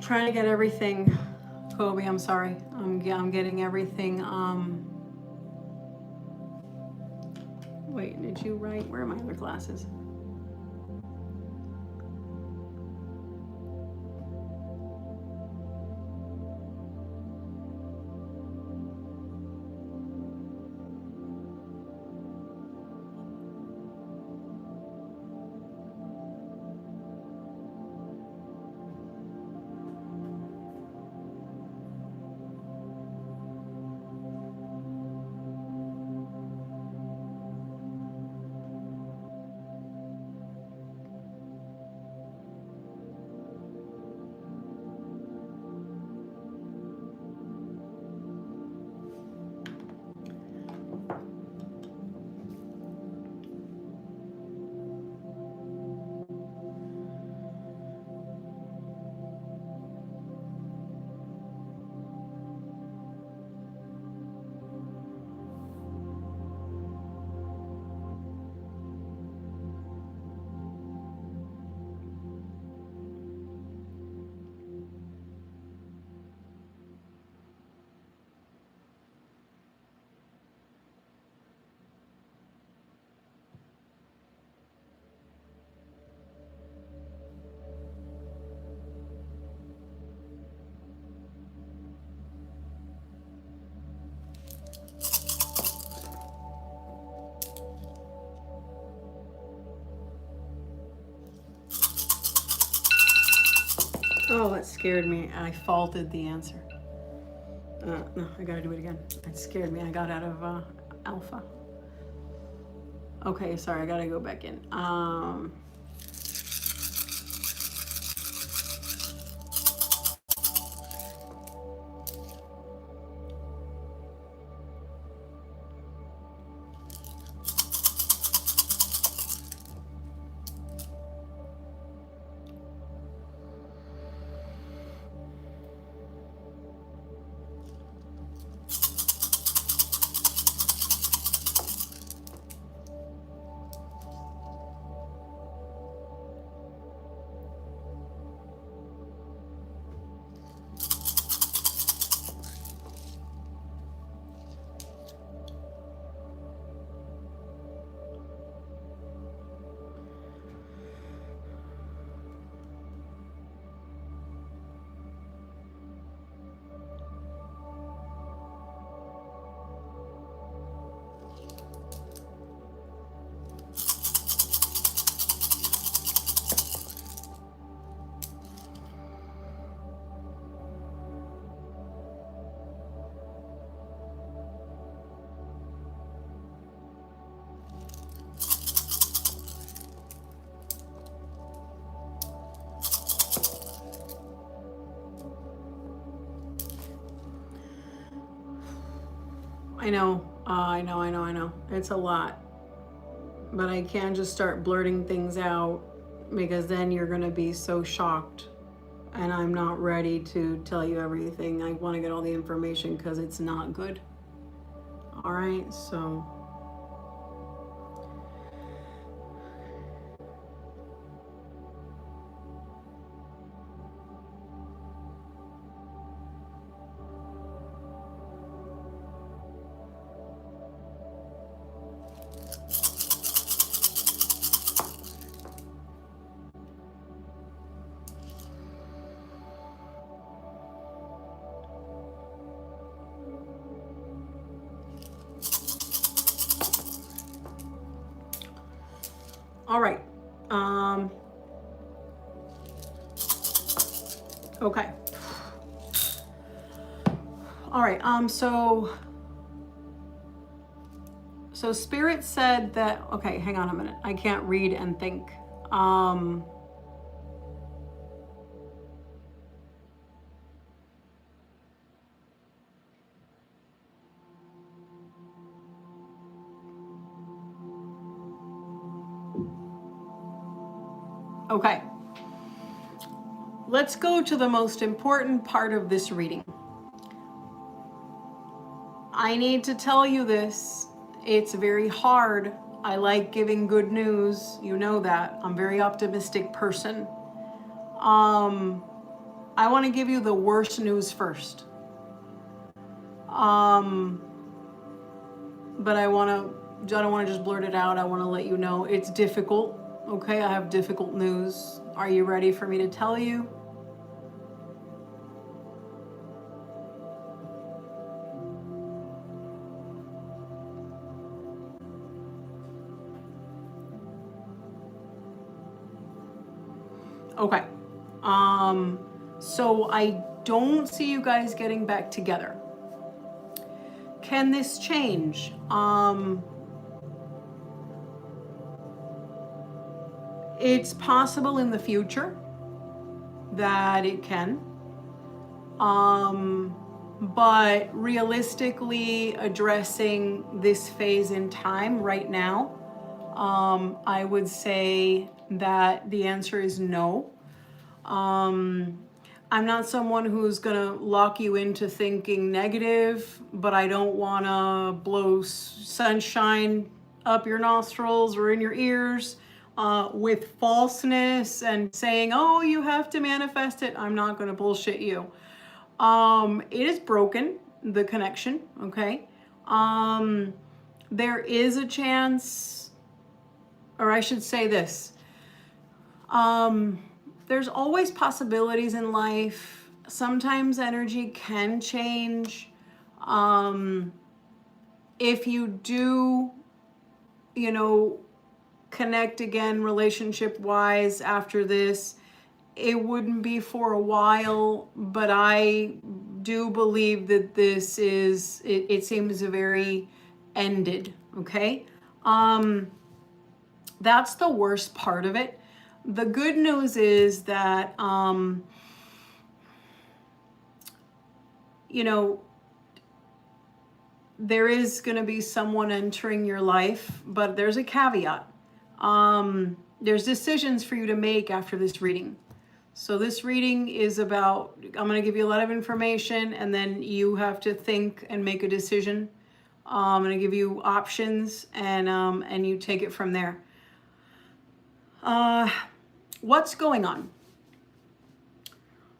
Trying to get everything, Kobe, I'm sorry. I'm getting everything. Wait, did you write? Where are my other glasses? Oh, that scared me. I faulted the answer. No, I gotta do it again. It scared me. I got out of alpha. Okay, sorry, I gotta go back in. I know, I know. It's a lot. But I can't just start blurting things out because then you're going to be so shocked. And I'm not ready to tell you everything. I want to get all the information because it's not good. All right, so. All right. Okay. All right. So Spirit said that, okay, hang on a minute. I can't read and think. Okay. Let's go to the most important part of this reading. I need to tell you this. It's very hard. I like giving good news. You know that. I'm a very optimistic person. I want to give you the worst news first. But I don't want to just blurt it out. I want to let you know it's difficult. Okay, I have difficult news. Are you ready for me to tell you? Okay. So I don't see you guys getting back together. Can this change? It's possible in the future that it can. But realistically, addressing this phase in time right now, I would say that the answer is no. I'm not someone who's gonna lock you into thinking negative, but I don't wanna blow sunshine up your nostrils or in your ears with falseness and saying, oh, you have to manifest it. I'm not gonna bullshit you. It is broken, the connection, okay? There is a chance, or I should say this, there's always possibilities in life. Sometimes energy can change. If you do, connect again relationship-wise after this, it wouldn't be for a while, but I do believe that this is, it seems very ended, okay? That's the worst part of it. The good news is that, you know, there is going to be someone entering your life, but there's a caveat. There's decisions for you to make after this reading. So this reading is about, I'm going to give you a lot of information, and then you have to think and make a decision. I'm going to give you options, and you take it from there. What's going on?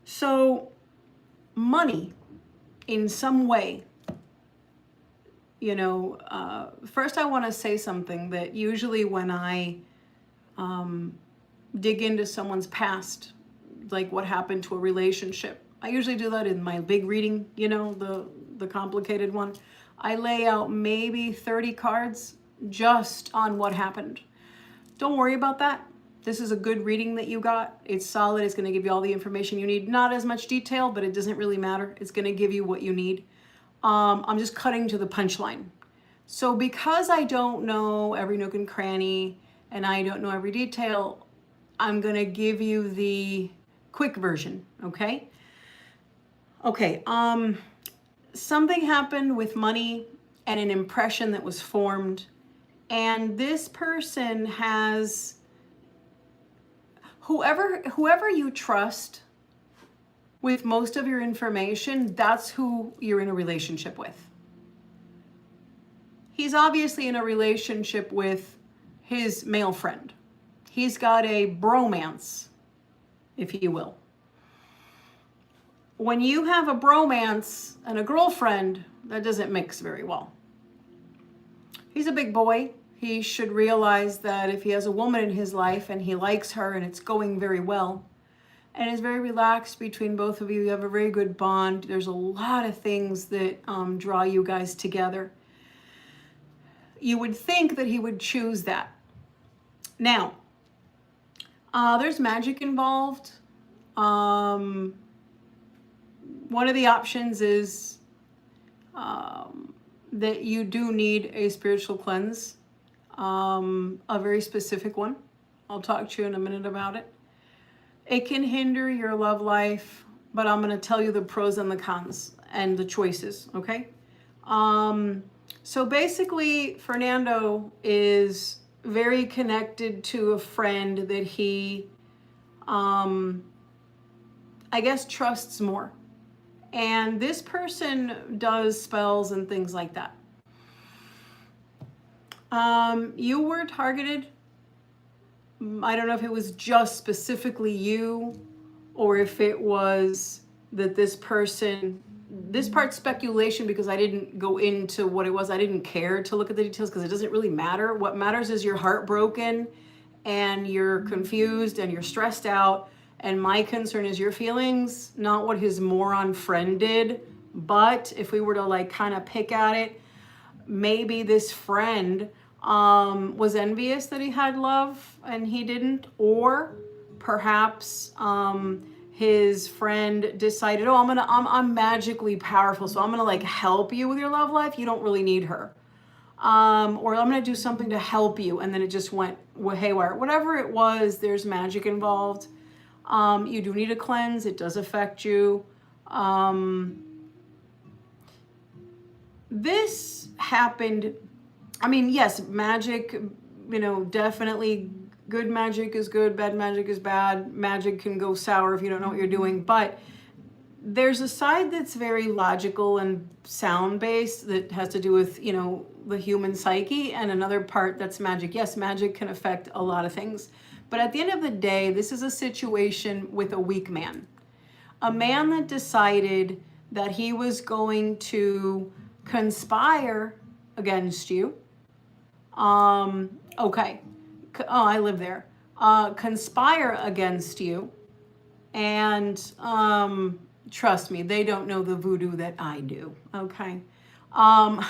So money in some way, you know, first I want to say something that usually when I dig into someone's past, like what happened to a relationship, I usually do that in my big reading, you know, the complicated one. I lay out maybe 30 cards just on what happened. Don't worry about that. This is a good reading that you got. It's solid. It's going to give you all the information you need. Not as much detail, but it doesn't really matter. It's going to give you what you need. I'm just cutting to the punchline. So because I don't know every nook and cranny and I don't know every detail, I'm going to give you the quick version, okay? Okay, something happened with money and an impression that was formed, and this person has, whoever you trust with most of your information, that's who you're in a relationship with. He's obviously in a relationship with his male friend. He's got a bromance, if you will. When you have a bromance and a girlfriend, that doesn't mix very well. He's a big boy. He should realize that if he has a woman in his life and he likes her and it's going very well, and is very relaxed between both of you, you have a very good bond. There's a lot of things that draw you guys together. You would think that he would choose that. Now, there's magic involved. One of the options is that you do need a spiritual cleanse, a very specific one. I'll talk to you in a minute about it. It can hinder your love life, but I'm going to tell you the pros and the cons and the choices, okay? So basically, Fernando is very connected to a friend that he, I guess, trusts more. And this person does spells and things like that. You were targeted. I don't know if it was just specifically you or if it was that this person, this part's speculation because I didn't go into what it was. I didn't care to look at the details because it doesn't really matter. What matters is you're heartbroken and you're confused and you're stressed out. And my concern is your feelings, not what his moron friend did. But if we were to like kind of pick at it, maybe this friend was envious that he had love and he didn't, or perhaps his friend decided, oh, I'm magically powerful, so I'm gonna like help you with your love life. You don't really need her, or I'm gonna do something to help you, and then it just went haywire. Whatever it was, there's magic involved. You do need a cleanse. It does affect you. This happened. I mean, yes, magic, you know, definitely good magic is good, bad magic is bad. Magic can go sour if you don't know what you're doing. But there's a side that's very logical and sound-based that has to do with, you know, the human psyche, and another part that's magic. Yes, magic can affect a lot of things. But at the end of the day, this is a situation with a weak man. A man that decided that he was going to conspire against you. Okay. Oh, I live there. Conspire against you. And trust me, they don't know the voodoo that I do. Okay. I'm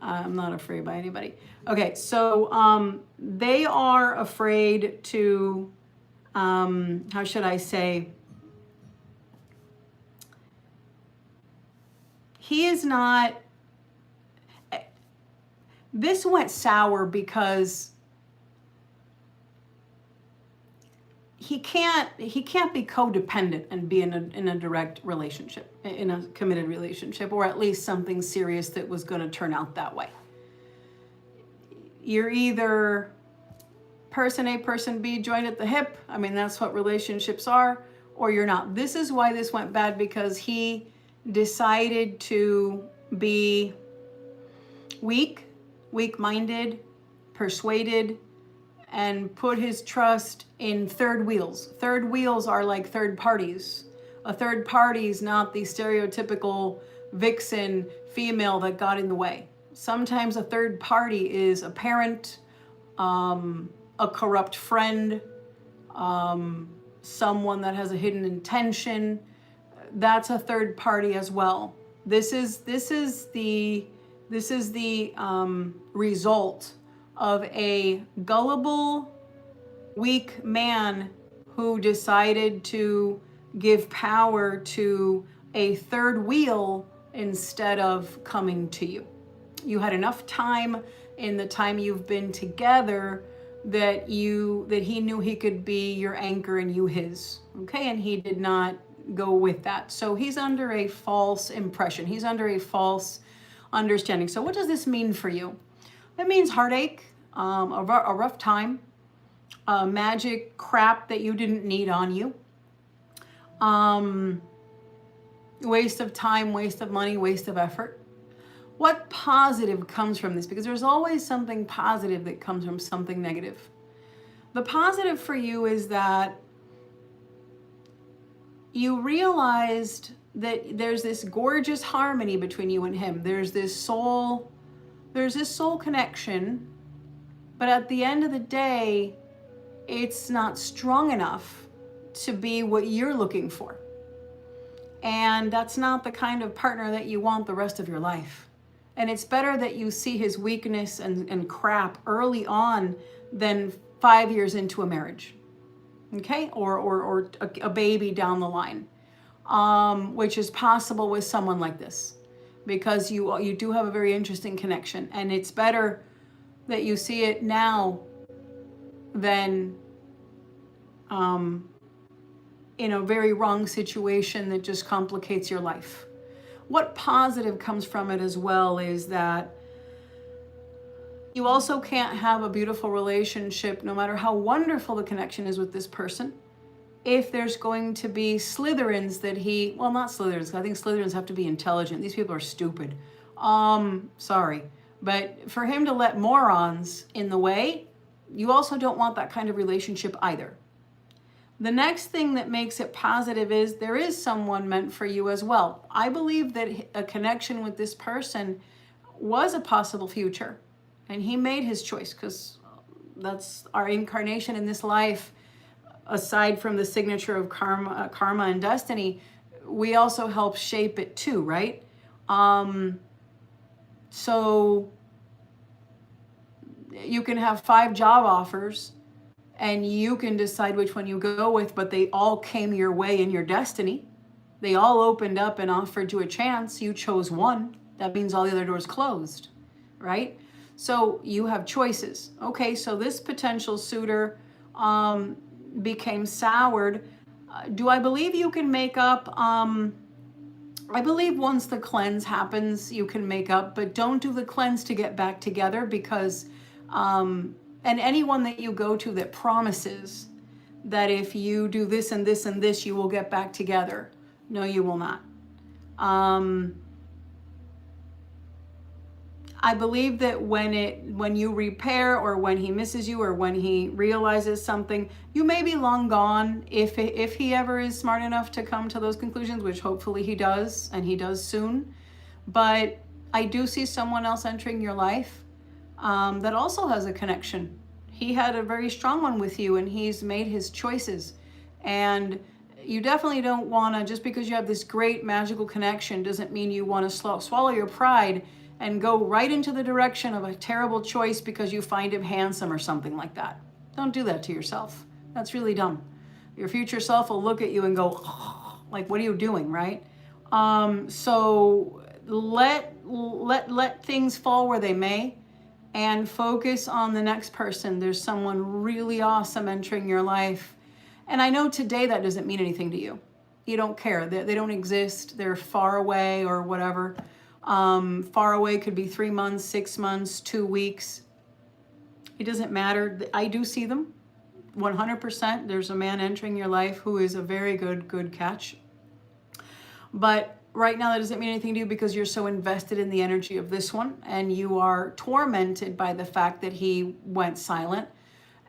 not afraid by anybody. Okay, so they are afraid to how should I say, he is not, this went sour because he can't be codependent and be in a direct relationship, in a committed relationship, or at least something serious that was going to turn out that way. You're either person A, person B, joined at the hip. I mean, that's what relationships are, or you're not. This is why this went bad, because he decided to be weak-minded, persuaded, and put his trust in third wheels. Third wheels are like third parties. A third party is not the stereotypical vixen female that got in the way. Sometimes a third party is a parent, a corrupt friend, someone that has a hidden intention. That's a third party as well. This is the result of a gullible, weak man who decided to give power to a third wheel instead of coming to you. You had enough time in the time you've been together that he knew he could be your anchor and you his. Okay, and he did not go with that. So he's under a false impression. He's under a false understanding. So what does this mean for you? It means heartache, a rough time, magic crap that you didn't need on you, waste of time, waste of money, waste of effort. What positive comes from this? Because there's always something positive that comes from something negative. The positive for you is that you realized that there's this gorgeous harmony between you and him. There's this soul connection, but at the end of the day, it's not strong enough to be what you're looking for. And that's not the kind of partner that you want the rest of your life. And it's better that you see his weakness and crap early on than 5 years into a marriage, okay? Or a baby down the line, which is possible with someone like this, because you do have a very interesting connection, and it's better that you see it now than in a very wrong situation that just complicates your life. What positive comes from it as well is that you also can't have a beautiful relationship, no matter how wonderful the connection is with this person, if there's going to be Slytherins that not Slytherins, I think Slytherins have to be intelligent. These people are stupid. Sorry. But for him to let morons in the way, you also don't want that kind of relationship either. The next thing that makes it positive is there is someone meant for you as well. I believe that a connection with this person was a possible future, and he made his choice, because that's our incarnation in this life. Aside from the signature of karma and destiny, we also help shape it too, right? So you can have 5 job offers and you can decide which one you go with, but they all came your way in your destiny. They all opened up and offered you a chance. You chose one. That means all the other doors closed, right? So you have choices. Okay, so this potential suitor became soured. Do I believe you can make up? I believe once the cleanse happens, you can make up, but don't do the cleanse to get back together, because and anyone that you go to that promises that if you do this and this and this, you will get back together. No, you will not. I believe that when you repair, or when he misses you, or when he realizes something, you may be long gone if he ever is smart enough to come to those conclusions, which hopefully he does, and he does soon. But I do see someone else entering your life that also has a connection. He had a very strong one with you, and he's made his choices. And you definitely don't want to, just because you have this great magical connection, doesn't mean you want to swallow your pride and go right into the direction of a terrible choice because you find him handsome or something like that. Don't do that to yourself. That's really dumb. Your future self will look at you and go, oh, like, what are you doing, right? So let things fall where they may, and focus on the next person. There's someone really awesome entering your life. And I know today that doesn't mean anything to you. You don't care. They don't exist. They're far away or whatever. Far away could be 3 months, 6 months, 2 weeks. It doesn't matter. I do see them 100%. There's a man entering your life who is a very good catch. But right now that doesn't mean anything to you because you're so invested in the energy of this one, and you are tormented by the fact that he went silent,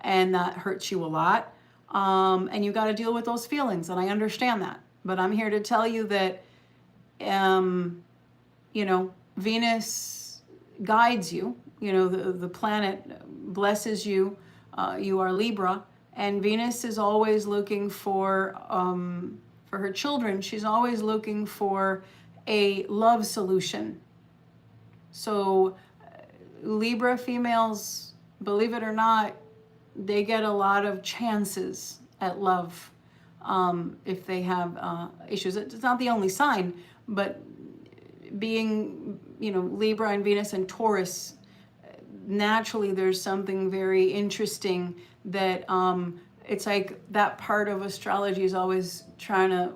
and that hurts you a lot. And you got to deal with those feelings, and I understand that. But I'm here to tell you that, you know, Venus guides you. You know, the planet blesses you. You are Libra, and Venus is always looking for her children. She's always looking for a love solution. So Libra females, believe it or not, they get a lot of chances at love if they have issues. It's not the only sign, but being, you know, Libra and Venus and Taurus, naturally there's something very interesting that it's like that part of astrology is always trying to,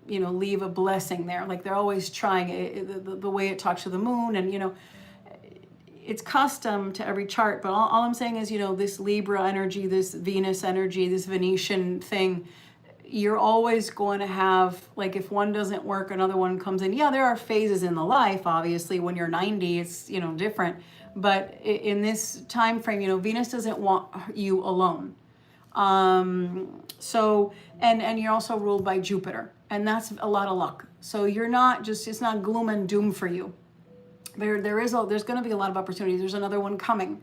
you know, leave a blessing there. Like they're always trying the way it talks to the moon, and, you know, it's custom to every chart. But all I'm saying is, you know, this Libra energy, this Venus energy, this Venetian thing, you're always going to have, like, if one doesn't work, another one comes in. Yeah, there are phases in the life, obviously. When you're 90, it's, you know, different. But in this time frame, you know, Venus doesn't want you alone. So, and you're also ruled by Jupiter, and that's a lot of luck. So you're not just, it's not gloom and doom for you. There's going to be a lot of opportunities. There's another one coming.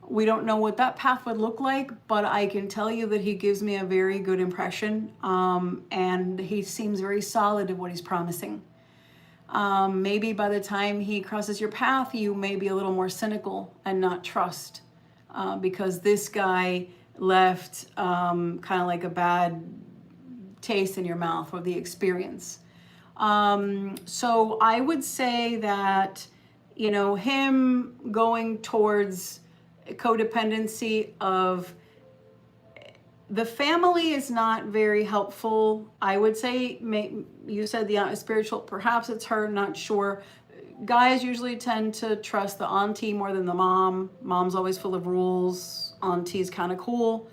We don't know what that path would look like, but I can tell you that he gives me a very good impression. And he seems very solid in what he's promising. Maybe by the time he crosses your path, you may be a little more cynical and not trust, because this guy left kind of like a bad taste in your mouth or the experience. So I would say that, you know, him going towards codependency of the family is not very helpful. I would say, you said the spiritual, perhaps it's her, not sure. Guys usually tend to trust the auntie more than the mom. Mom's always full of rules. Auntie's kind of cool.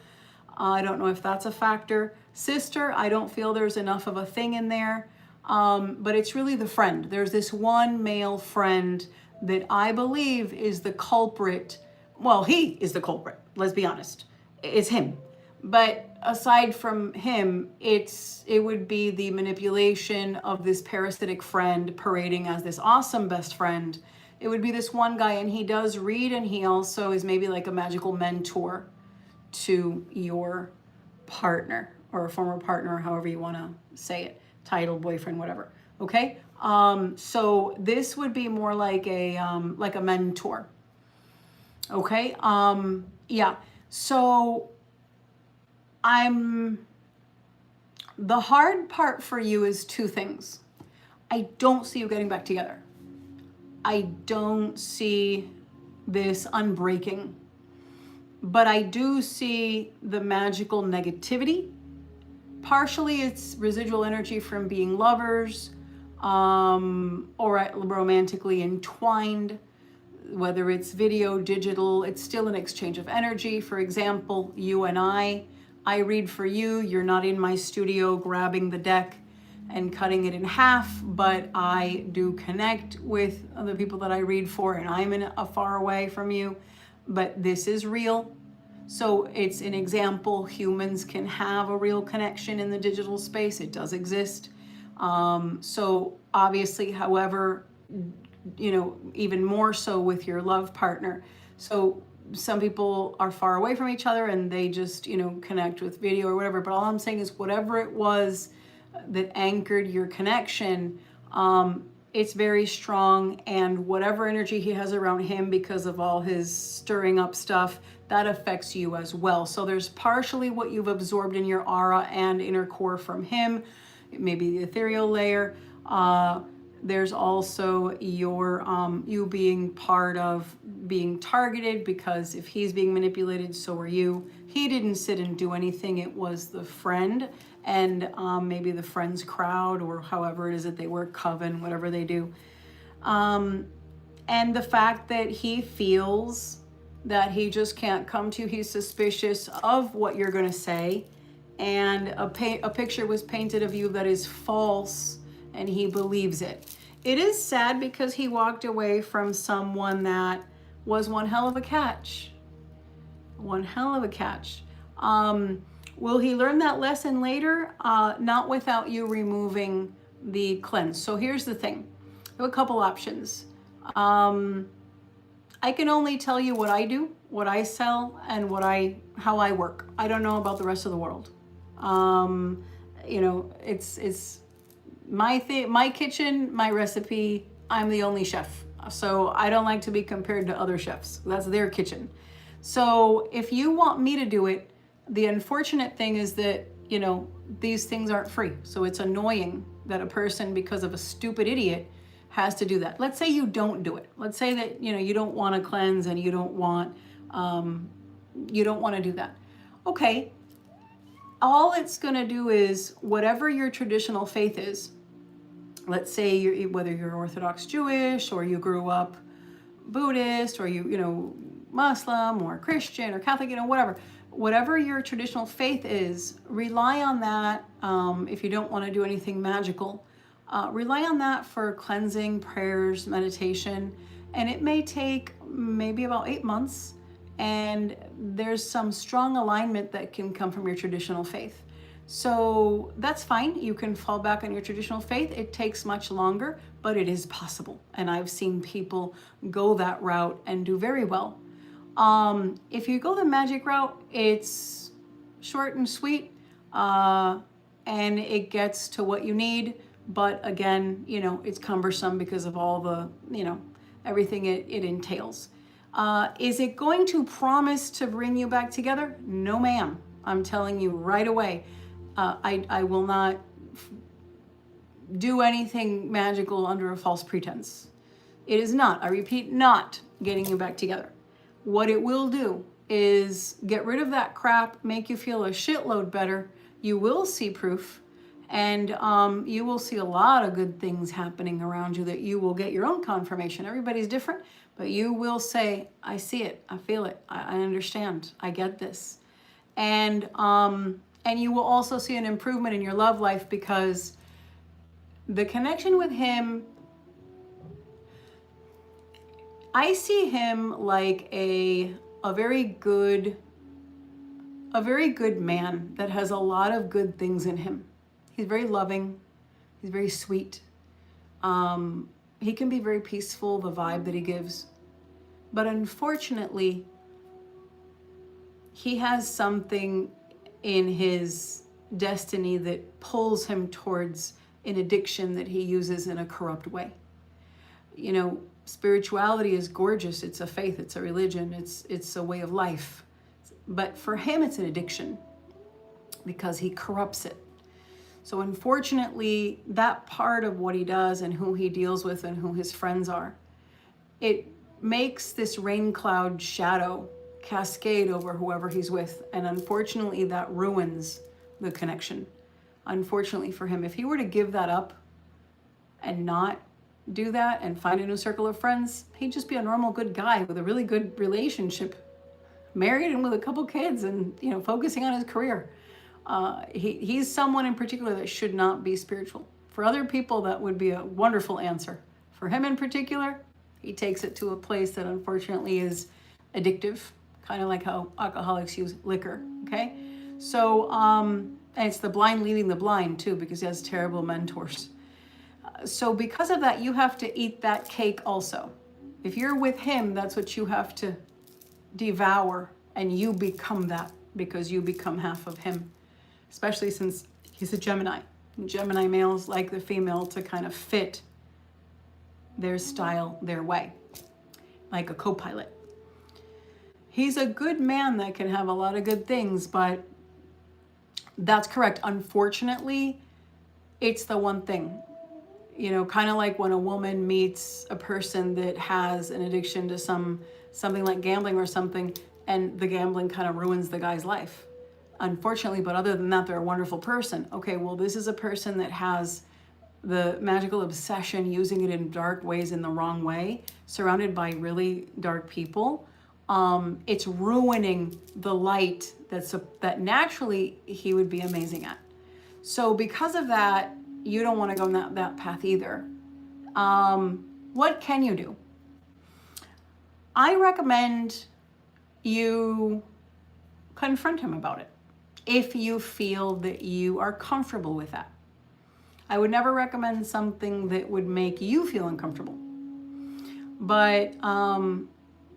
I don't know if that's a factor. Sister, I don't feel there's enough of a thing in there. But it's really the friend. There's this one male friend that I believe is the culprit. Well, he is the culprit. Let's be honest. It's him. But aside from him, it would be the manipulation of this parasitic friend parading as this awesome best friend. It would be this one guy, and he does read, and he also is maybe like a magical mentor to your partner or a former partner, however you want to say it, title, boyfriend, whatever. Okay. So this would be more like a mentor. Okay. Yeah. So the hard part for you is two things. I don't see you getting back together. I don't see this unbreaking, but I do see the magical negativity. Partially it's residual energy from being lovers, or romantically entwined, whether it's video, digital, it's still an exchange of energy. For example, you and I read for you. You're not in my studio grabbing the deck and cutting it in half, but I do connect with other people that I read for, and I'm in a far away from you, but this is real. So it's an example. Humans can have a real connection in the digital space. It does exist. So obviously, however, you know, even more so with your love partner. So some people are far away from each other and they just, you know, connect with video or whatever. But all I'm saying is whatever it was that anchored your connection, it's very strong, and whatever energy he has around him because of all his stirring up stuff, that affects you as well. So there's partially what you've absorbed in your aura and inner core from him, maybe the ethereal layer. There's also your you being part of being targeted, because if he's being manipulated, so are you. He didn't sit and do anything. It was the friend and maybe the friend's crowd, or however it is that they work, coven, whatever they do. And the fact that he feels that he just can't come to you. He's suspicious of what you're going to say. And a picture was painted of you that is false, and he believes it. It is sad because he walked away from someone that was one hell of a catch. One hell of a catch. Will he learn that lesson later? Not without you removing the cleanse. So here's the thing. I have a couple options. I can only tell you what I do, what I sell, and how I work. I don't know about the rest of the world. You know, it's my kitchen, my recipe. I'm the only chef, so I don't like to be compared to other chefs. That's their kitchen. So if you want me to do it, the unfortunate thing is that, you know, these things aren't free. So it's annoying that a person, because of a stupid idiot, has to do that. Let's say you don't do it. Let's say that, you know, you don't want to cleanse and you don't want to do that. Okay. All it's going to do is whatever your traditional faith is. Let's say whether you're Orthodox Jewish, or you grew up Buddhist, or you know, Muslim or Christian or Catholic, you know, whatever your traditional faith is, rely on that. If you don't want to do anything magical, rely on that for cleansing, prayers, meditation, and it may take maybe about 8 months. And there's some strong alignment that can come from your traditional faith. So that's fine. You can fall back on your traditional faith. It takes much longer, but it is possible. And I've seen people go that route and do very well. If you go the magic route, it's short and sweet, and it gets to what you need. But again, you know, it's cumbersome because of all the, you know, everything it entails. Is it going to promise to bring you back together? No, ma'am. I'm telling you right away. I will not do anything magical under a false pretense. It is not, I repeat, not getting you back together. What it will do is get rid of that crap, make you feel a shitload better. You will see proof, and you will see a lot of good things happening around you that you will get your own confirmation. Everybody's different, but you will say, I see it, I feel it, I understand, I get this. And you will also see an improvement in your love life, because the connection with him, I see him like a very good man that has a lot of good things in him. He's very loving. He's very sweet. He can be very peaceful, the vibe that he gives. But unfortunately, he has something in his destiny that pulls him towards an addiction that he uses in a corrupt way. You know, spirituality is gorgeous. It's a faith, it's a religion, it's a way of life. But for him, it's an addiction because he corrupts it. So unfortunately, that part of what he does and who he deals with and who his friends are, it makes this rain cloud shadow cascade over whoever he's with. And unfortunately, that ruins the connection. Unfortunately for him, if he were to give that up and not do that and find a new circle of friends, he'd just be a normal good guy with a really good relationship, married and with a couple kids, and, you know, focusing on his career. He's someone in particular that should not be spiritual. For other people, that would be a wonderful answer. For him in particular, he takes it to a place that unfortunately is addictive, kind of like how alcoholics use liquor, okay? So, and it's the blind leading the blind too, because he has terrible mentors. So because of that, you have to eat that cake also. If you're with him, that's what you have to devour, and you become that because you become half of him, especially since he's a Gemini. And Gemini males like the female to kind of fit their style, their way, like a co-pilot. He's a good man that can have a lot of good things, but that's correct. Unfortunately, it's the one thing. You know, kind of like when a woman meets a person that has an addiction to something like gambling or something, and the gambling kind of ruins the guy's life. Unfortunately, but other than that, they're a wonderful person. Okay, well, this is a person that has the magical obsession, using it in dark ways, in the wrong way, surrounded by really dark people. It's ruining the light that naturally he would be amazing at. So because of that, you don't want to go down that path either. What can you do? I recommend you confront him about it if you feel that you are comfortable with that. I would never recommend something that would make you feel uncomfortable. But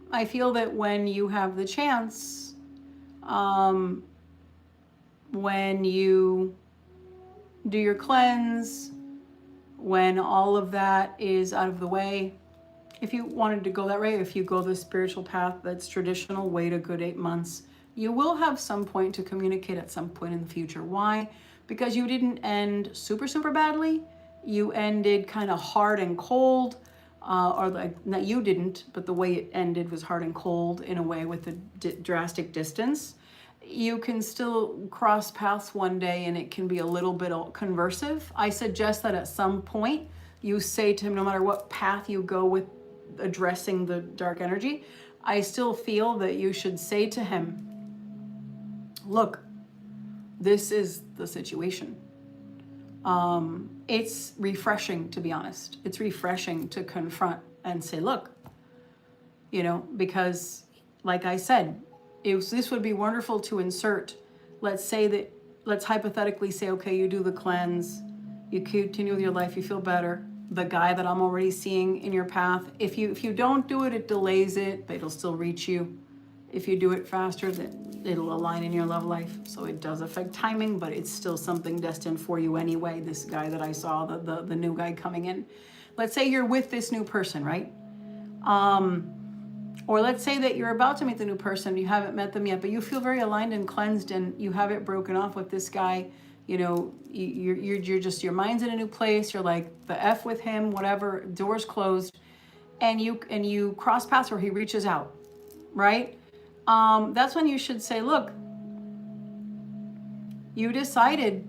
I feel that when you have the chance, when you do your cleanse, when all of that is out of the way, if you wanted to go that way, if you go the spiritual path that's traditional, wait a good 8 months, you will have some point to communicate at some point in the future. Why? Because you didn't end super, super badly. You ended kind of hard and cold, or like, not you didn't, but the way it ended was hard and cold in a way with a drastic distance. You can still cross paths one day and it can be a little bit conversive. I suggest that at some point you say to him, no matter what path you go with addressing the dark energy, I still feel that you should say to him, look, this is the situation. It's refreshing, to be honest. It's refreshing to confront and say, look, you know, because like I said, this would be wonderful to insert. Let's hypothetically say, okay, you do the cleanse, you continue with your life, you feel better. The guy that I'm already seeing in your path, if you don't do it, it delays it, but it'll still reach you. If you do it faster, then it'll align in your love life. So it does affect timing, but it's still something destined for you anyway. This guy that I saw, the new guy coming in. Let's say you're with this new person, right? Or let's say that you're about to meet the new person, you haven't met them yet, but you feel very aligned and cleansed, and you have it broken off with this guy. You know, you're just, your mind's in a new place. You're like, the F with him, whatever, doors closed, and you cross paths where he reaches out, right? That's when you should say, look, you decided,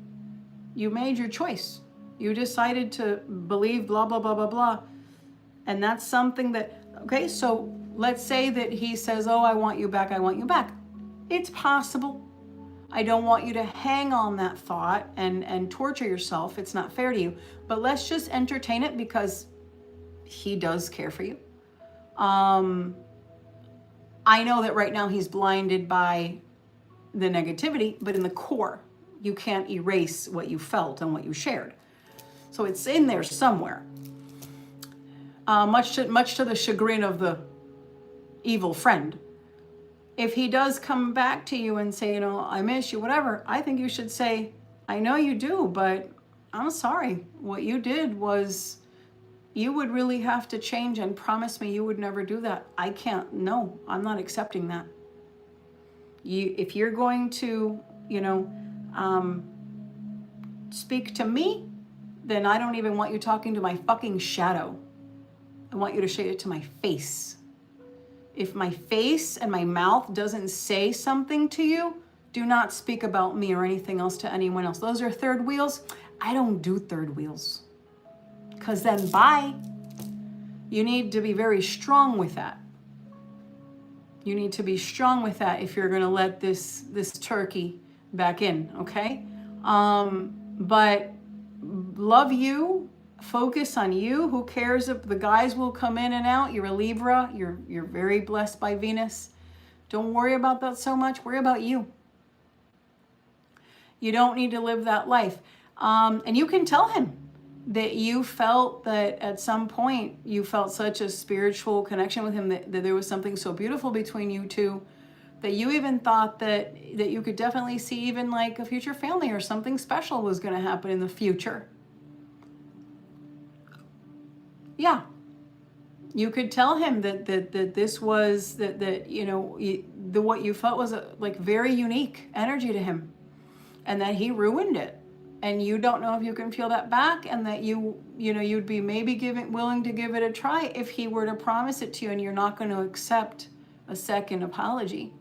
you made your choice. You decided to believe blah, blah, blah, blah, blah. And that's something that, okay, so let's say that he says, oh, I want you back, I want you back. It's possible. I don't want you to hang on that thought and torture yourself. It's not fair to you. But let's just entertain it because he does care for you. I know that right now he's blinded by the negativity, but in the core, you can't erase what you felt and what you shared. So it's in there somewhere. Much to the chagrin of the evil friend. If he does come back to you and say, you know, I miss you, whatever, I think you should say, I know you do, but I'm sorry. What you did was, you would really have to change and promise me you would never do that. I can't, no, I'm not accepting that. If you're going to, you know, speak to me, then I don't even want you talking to my fucking shadow. I want you to say it to my face. If my face and my mouth doesn't say something to you, do not speak about me or anything else to anyone else. Those are third wheels. I don't do third wheels. Because then bye. You need to be very strong with that. You need to be strong with that if you're going to let this turkey back in, okay? But love you. Focus on you. Who cares if the guys will come in and out? You're a Libra. You're very blessed by Venus. Don't worry about that so much. Worry about you. You don't need to live that life. And you can tell him that you felt that at some point you felt such a spiritual connection with him that there was something so beautiful between you two, that you even thought that you could definitely see even like a future family or something special was going to happen in the future. Yeah, You could tell him that this was that the what you felt was a like very unique energy to him, and that he ruined it, and you don't know if you can feel that back, and that you'd be maybe willing to give it a try if he were to promise it to you, and you're not going to accept a second apology.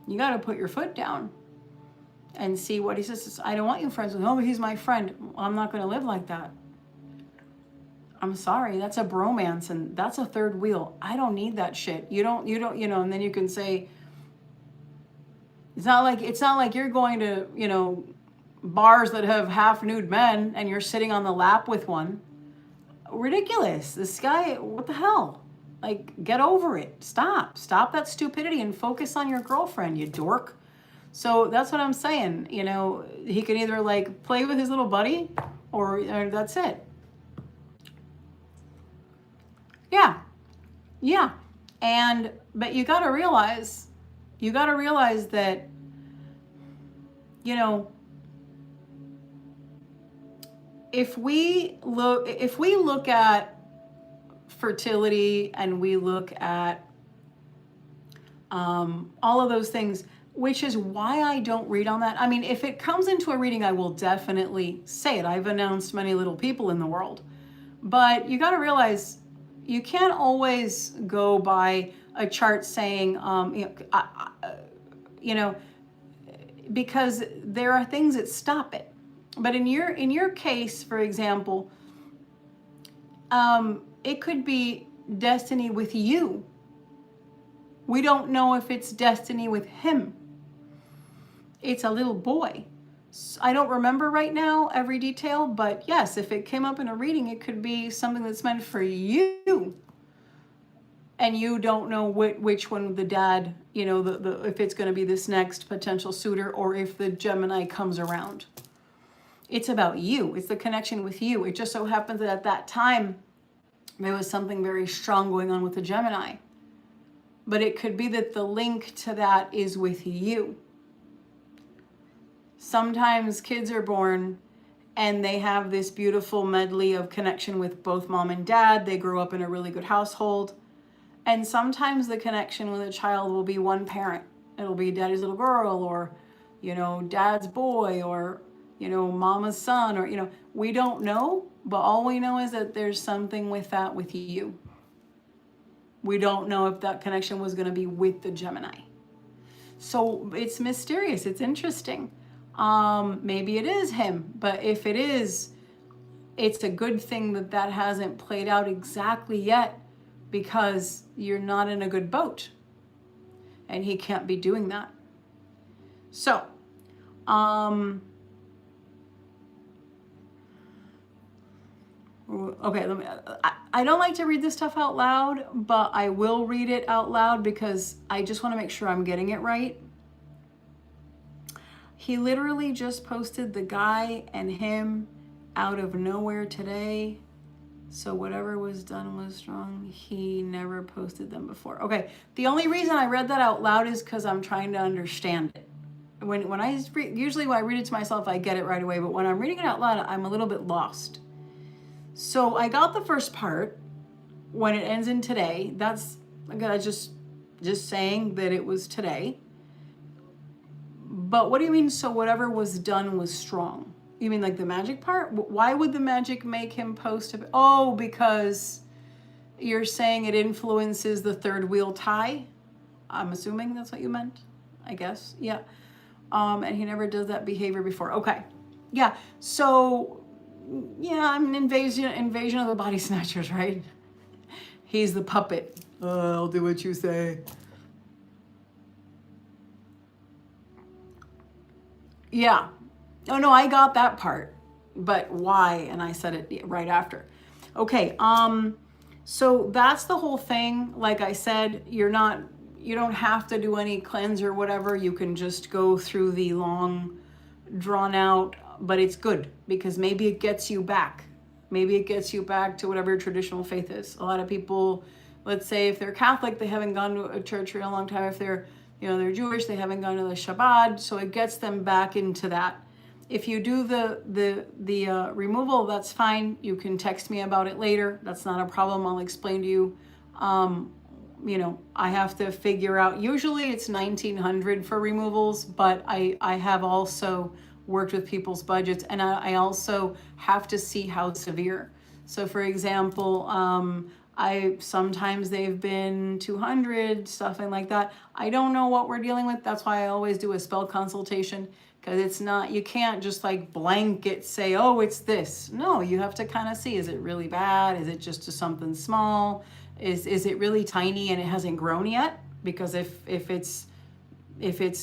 You got to put your foot down and see what he says. I don't want you friends with him. Oh, he's my friend. I'm not going to live like that. I'm sorry, that's a bromance, and that's a third wheel. I don't need that shit. You don't, and then you can say, it's not like you're going to, bars that have half nude men and you're sitting on the lap with one. Ridiculous. This guy, what the hell? Like, get over it. Stop that stupidity and focus on your girlfriend, you dork. So that's what I'm saying. He can either like play with his little buddy or that's it. Yeah. But you got to realize that, if we look at fertility and we look at all of those things, which is why I don't read on that. I mean, if it comes into a reading, I will definitely say it. I've announced many little people in the world. But you got to realize you can't always go by a chart saying, because there are things that stop it. But in your case, for example, it could be destiny with you. We don't know if it's destiny with him. It's a little boy. I don't remember right now every detail, but yes, if it came up in a reading, it could be something that's meant for you. And you don't know which one the dad, if it's going to be this next potential suitor or if the Gemini comes around. It's about you. It's the connection with you. It just so happens that at that time, there was something very strong going on with the Gemini. But it could be that the link to that is with you. Sometimes kids are born and they have this beautiful medley of connection with both mom and dad. They grew up in a really good household. And sometimes the connection with a child will be one parent. It'll be daddy's little girl or, dad's boy or, mama's son or, we don't know. But all we know is that there's something with that with you. We don't know if that connection was going to be with the Gemini. So it's mysterious. It's interesting. Maybe it is him, but if it is, it's a good thing that hasn't played out exactly yet, because you're not in a good boat and he can't be doing that. So, okay, I don't like to read this stuff out loud, but I will read it out loud because I just want to make sure I'm getting it right. He literally just posted the guy and him out of nowhere today. So whatever was done was strong. He never posted them before. Okay, the only reason I read that out loud is because I'm trying to understand it. Usually when I read it to myself, I get it right away. But when I'm reading it out loud, I'm a little bit lost. So I got the first part. When it ends in today, that's just saying that it was today. But what do you mean, so whatever was done was strong? You mean like the magic part? Why would the magic make him post? Oh, because you're saying it influences the third wheel tie? I'm assuming that's what you meant, I guess. Yeah. And he never does that behavior before. Okay. Yeah. So, yeah, I'm an invasion of the body snatchers, right? He's the puppet. I'll do what you say. Yeah. Oh, no, I got that part. But why? And I said it right after. Okay. So that's the whole thing. Like I said, you don't have to do any cleanse or whatever. You can just go through the long, drawn out, but it's good because maybe it gets you back. Maybe it gets you back to whatever your traditional faith is. A lot of people, let's say if they're Catholic, they haven't gone to a church for a long time. If they're Jewish, they haven't gone to the Shabbat. So it gets them back into that. If you do the removal, that's fine. You can text me about it later. That's not a problem. I'll explain to you. You know, I have to figure out, usually it's 1900 for removals, but I have also worked with people's budgets, and I also have to see how severe. So for example, sometimes they've been 200, something like that. I don't know what we're dealing with. That's why I always do a spell consultation, because it's not, you can't just like blanket say, oh, it's this. No, you have to kind of see, is it really bad? Is it just something small? Is it really tiny and it hasn't grown yet? Because if it's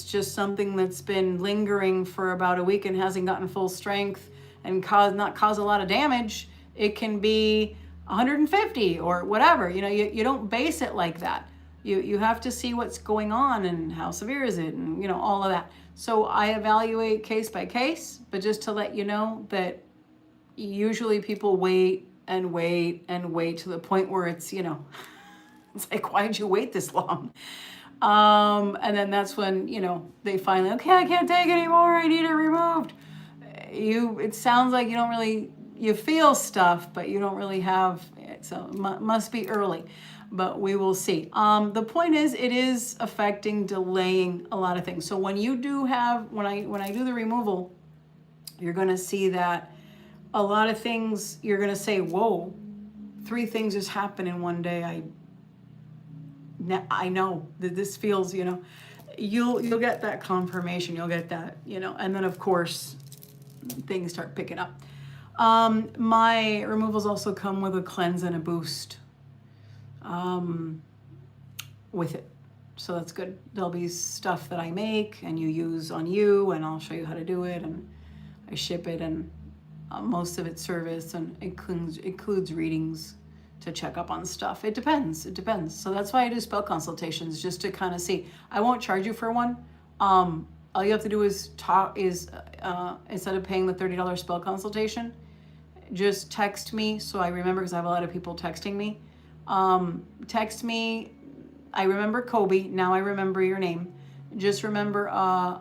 just something that's been lingering for about a week and hasn't gotten full strength and not cause a lot of damage, it can be 150 or whatever. You know, you don't base it like that. You have to see what's going on and how severe is it, and you know, all of that. So I evaluate case by case, but just to let you know that usually people wait and wait and wait to the point where it's, you know, it's like, why'd you wait this long? And then that's when, you know, they finally, okay, I can't take it anymore, I need it removed. It sounds like you don't really, you feel stuff, but you don't really have it, so it must be early, but we will see. The point is, it is affecting, delaying a lot of things. So when you do have, when I do the removal, you're going to see that a lot of things, you're going to say, whoa, 3 things just happened in one day. I know that this feels, you know, you'll get that confirmation, you'll get that, you know, and then of course things start picking up. My removals also come with a cleanse and a boost with it. So that's good. There'll be stuff that I make and you use on you, and I'll show you how to do it, and I ship it, and most of it's service, and includes readings to check up on stuff. It depends. So that's why I do spell consultations, just to kind of see. I won't charge you for one. All you have to do is instead of paying the $30 spell consultation, just text me so I remember, because I have a lot of people texting me. Text me. I remember Kobe. Now I remember your name. Just remember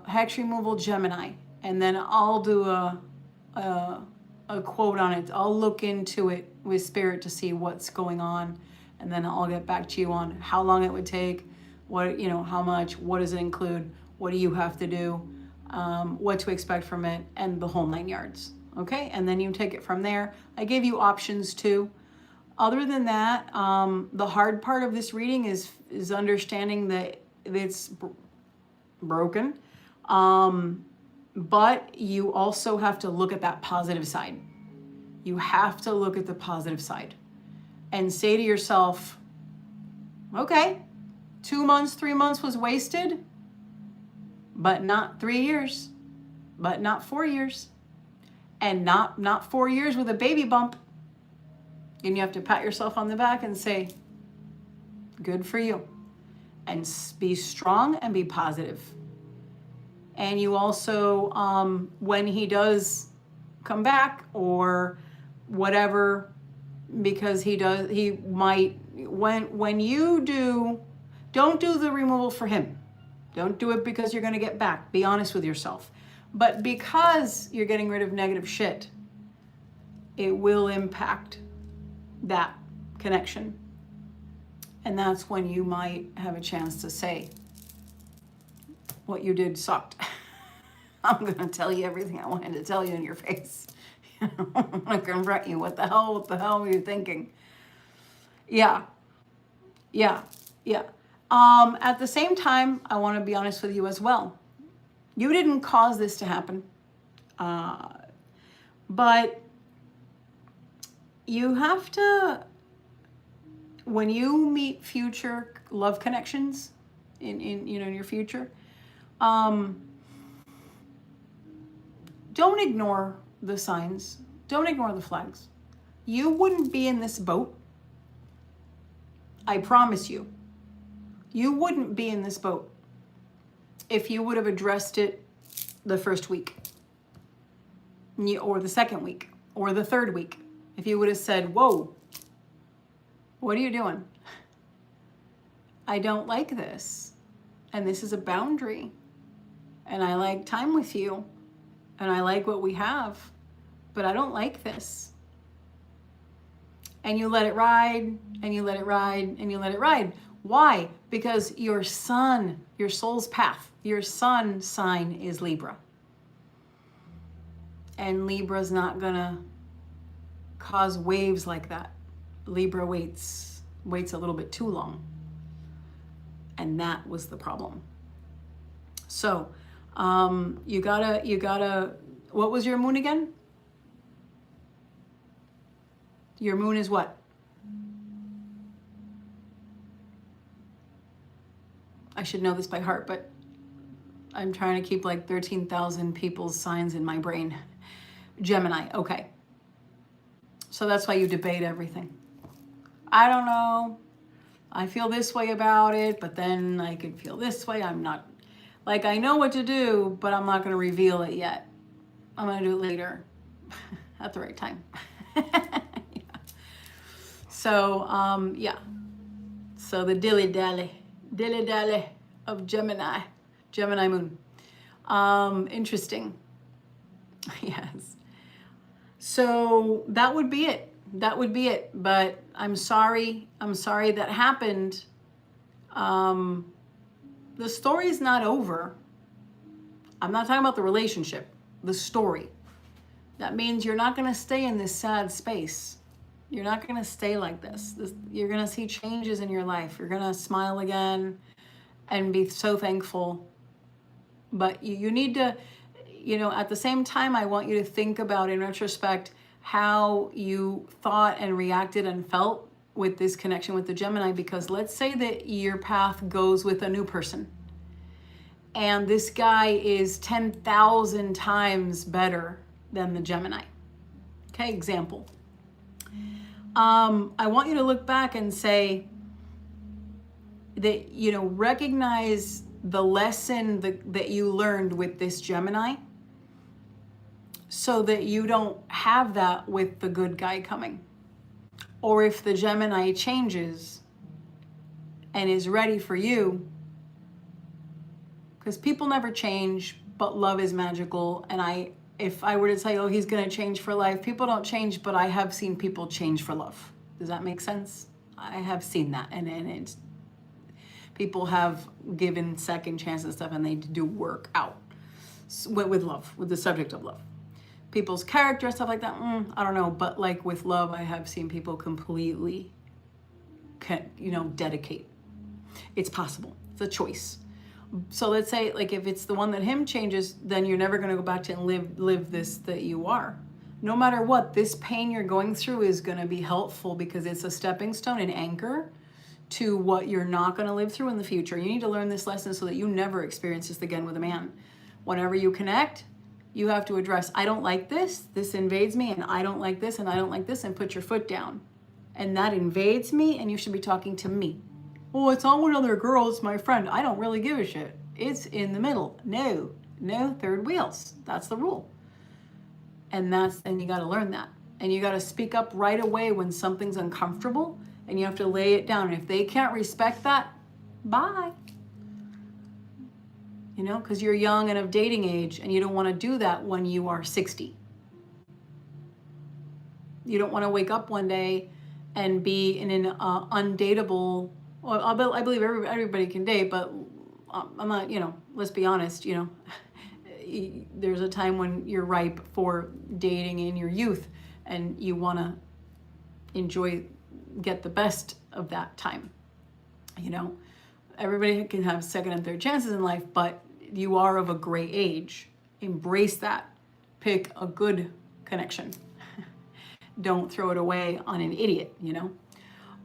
hex removal Gemini, and then I'll do a quote on it. I'll look into it with spirit to see what's going on, and then I'll get back to you on how long it would take, what, you know, how much, what does it include, what do you have to do, what to expect from it, and the whole 9 yards. Okay, and then you take it from there. I gave you options too. Other than that, the hard part of this reading is understanding that it's broken. But you also have to look at that positive side. You have to look at the positive side and say to yourself, okay, 2 months, 3 months was wasted, but not 3 years, but not 4 years, and not 4 years with a baby bump. And you have to pat yourself on the back and say, good for you. And be strong and be positive. And you also, when he does come back or whatever, because he might, when you do, don't do the removal for him. Don't do it because you're going to get back. Be honest with yourself. But because you're getting rid of negative shit, it will impact that connection. And that's when you might have a chance to say, what you did sucked. I'm going to tell you everything I wanted to tell you in your face. I'm going to confront you. What the hell were you thinking? Yeah. At the same time, I want to be honest with you as well. You didn't cause this to happen. But you have to, when you meet future love connections in your future, don't ignore the signs. Don't ignore the flags. You wouldn't be in this boat. I promise you. You wouldn't be in this boat if you would have addressed it the first week, or the second week, or the third week. If you would have said, whoa, what are you doing? I don't like this. And this is a boundary. And I like time with you. and I like what we have, but I don't like this. And you let it ride, and you let it ride, and you let it ride. Why? Because your sun, your soul's path, your sun sign is Libra. And Libra's not gonna cause waves like that. Libra waits a little bit too long. And that was the problem. So you gotta, what was your moon again? Your moon is what? I should know this by heart, but I'm trying to keep like 13,000 people's signs in my brain. Gemini, okay. So that's why you debate everything. I don't know. I feel this way about it, but then I could feel this way. I'm not, like, I know what to do, but I'm not going to reveal it yet. I'm going to do it later at the right time. Yeah. So, yeah. So the dilly-dally of Gemini moon. Interesting. Yes. So that would be it. But I'm sorry that happened. The story's not over. I'm not talking about the relationship, the story. That means you're not going to stay in this sad space. You're not going to stay like this. You're going to see changes in your life. You're going to smile again and be so thankful. But you need to, at the same time, I want you to think about, in retrospect, how you thought and reacted and felt with this connection with the Gemini, because let's say that your path goes with a new person and this guy is 10,000 times better than the Gemini. Okay, example. I want you to look back and say that, recognize the lesson that you learned with this Gemini, so that you don't have that with the good guy coming. Or if the Gemini changes and is ready for you, because people never change, but love is magical. And if I were to tell you, oh, he's going to change for life, people don't change, but I have seen people change for love. Does that make sense? I have seen that. And it's, people have given second chances and stuff, and they do work out with love, with the subject of love. People's character and stuff like that, I don't know. But like with love, I have seen people completely, dedicate. It's possible. It's a choice. So let's say, like, if it's the one that him changes, then you're never going to go back to and live this that you are. No matter what, this pain you're going through is going to be helpful, because it's a stepping stone, an anchor to what you're not going to live through in the future. You need to learn this lesson so that you never experience this again with a man. Whenever you connect, you have to address, I don't like this invades me, and I don't like this, and I don't like this, and put your foot down. And that invades me, and you should be talking to me. Oh, it's on with other girls, my friend. I don't really give a shit. It's in the middle. No third wheels. That's the rule. And you got to learn that. And you got to speak up right away when something's uncomfortable, and you have to lay it down. And if they can't respect that, bye. Because you're young and of dating age, and you don't want to do that when you are 60. You don't want to wake up one day and be in an undateable, well, I believe everybody can date, but I'm not, let's be honest, there's a time when you're ripe for dating in your youth, and you want to get the best of that time. Everybody can have second and third chances in life, but you are of a great age. Embrace that. Pick a good connection. Don't throw it away on an idiot,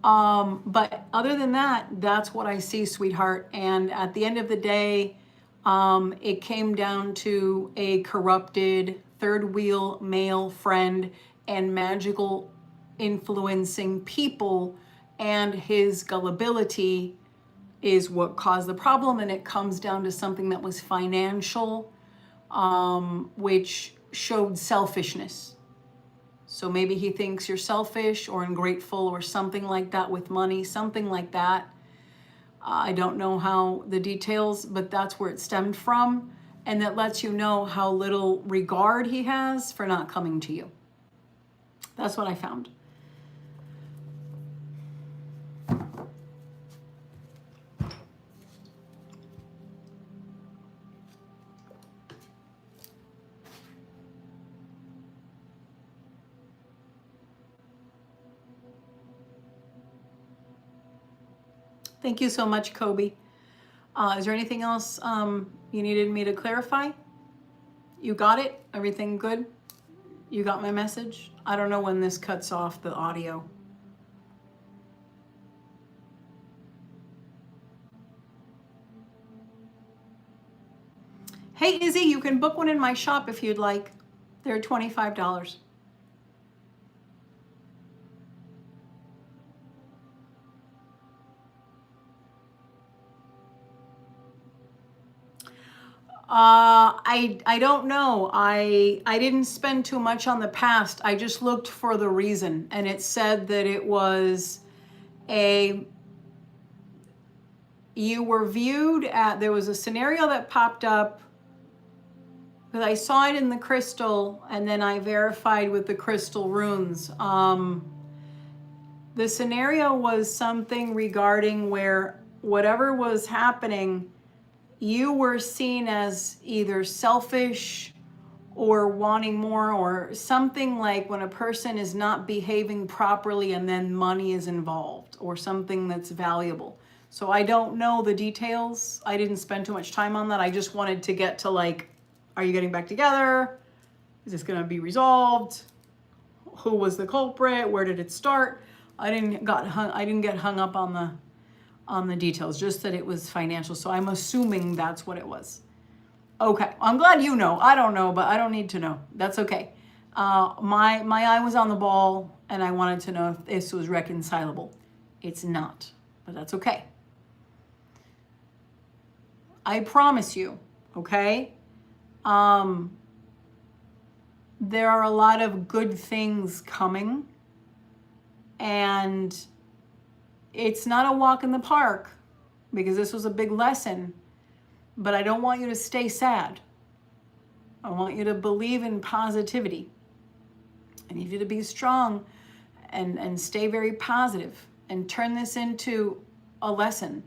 But other than that, that's what I see, sweetheart. And at the end of the day, it came down to a corrupted third wheel male friend and magical influencing people, and his gullibility is what caused the problem. And it comes down to something that was financial, which showed selfishness. So maybe he thinks you're selfish or ungrateful or something like that with money, something like that. I don't know how the details, but that's where it stemmed from. and that lets you know how little regard he has for not coming to you. That's what I found. Thank you so much, Kobe. Is there anything else you needed me to clarify? You got it? Everything good? You got my message? I don't know when this cuts off the audio. Hey, Izzy, you can book one in my shop if you'd like. They're $25. I don't know. I didn't spend too much on the past. I just looked for the reason, and it said that it was you were viewed at, there was a scenario that popped up, because I saw it in the crystal, and then I verified with the crystal runes. The scenario was something regarding where whatever was happening, you were seen as either selfish or wanting more, or something like when a person is not behaving properly and then money is involved or something that's valuable. So I don't know the details. I didn't spend too much time on that. I just wanted to get to like, are you getting back together? Is this going to be resolved? Who was the culprit? Where did it start? I didn't get hung up on the details, just that it was financial. So I'm assuming that's what it was. Okay, I'm glad you know. I don't know, but I don't need to know. That's okay. My eye was on the ball, and I wanted to know if this was reconcilable. It's not, but that's okay. I promise you, okay? There are a lot of good things coming, and it's not a walk in the park, because this was a big lesson, but I don't want you to stay sad. I want you to believe in positivity. I need you to be strong and stay very positive and turn this into a lesson.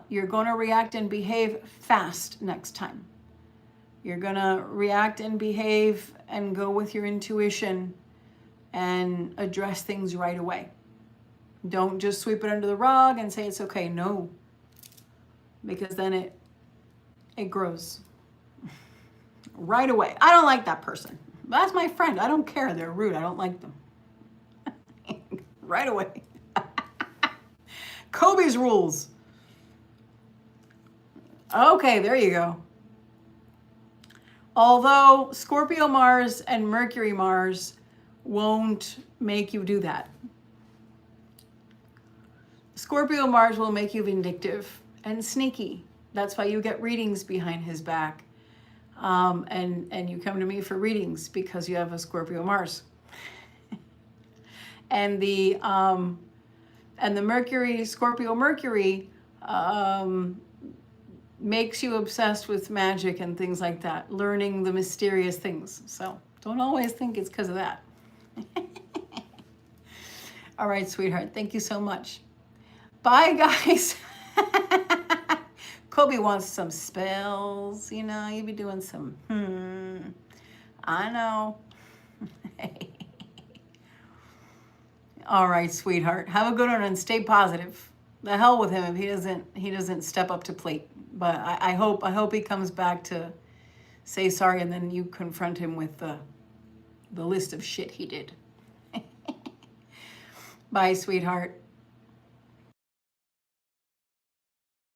You're going to react and behave fast next time. You're going to react and behave and go with your intuition and address things right away. Don't just sweep it under the rug and say it's okay. No, because then it grows right away. I don't like that person. That's my friend. I don't care. They're rude. I don't like them. Right away. Kobe's rules. Okay, there you go. Although Scorpio Mars and Mercury Mars won't make you do that. Scorpio Mars will make you vindictive and sneaky. That's why you get readings behind his back. And you come to me for readings because you have a Scorpio Mars. And the Mercury, Scorpio Mercury, makes you obsessed with magic and things like that, learning the mysterious things. So don't always think it's because of that. All right, sweetheart. Thank you so much. Bye, guys. Kobe wants some spells. You know, you be doing some, I know. All right, sweetheart. Have a good one and stay positive. The hell with him if he doesn't step up to plate. But I hope he comes back to say sorry, and then you confront him with the list of shit he did. Bye, sweetheart.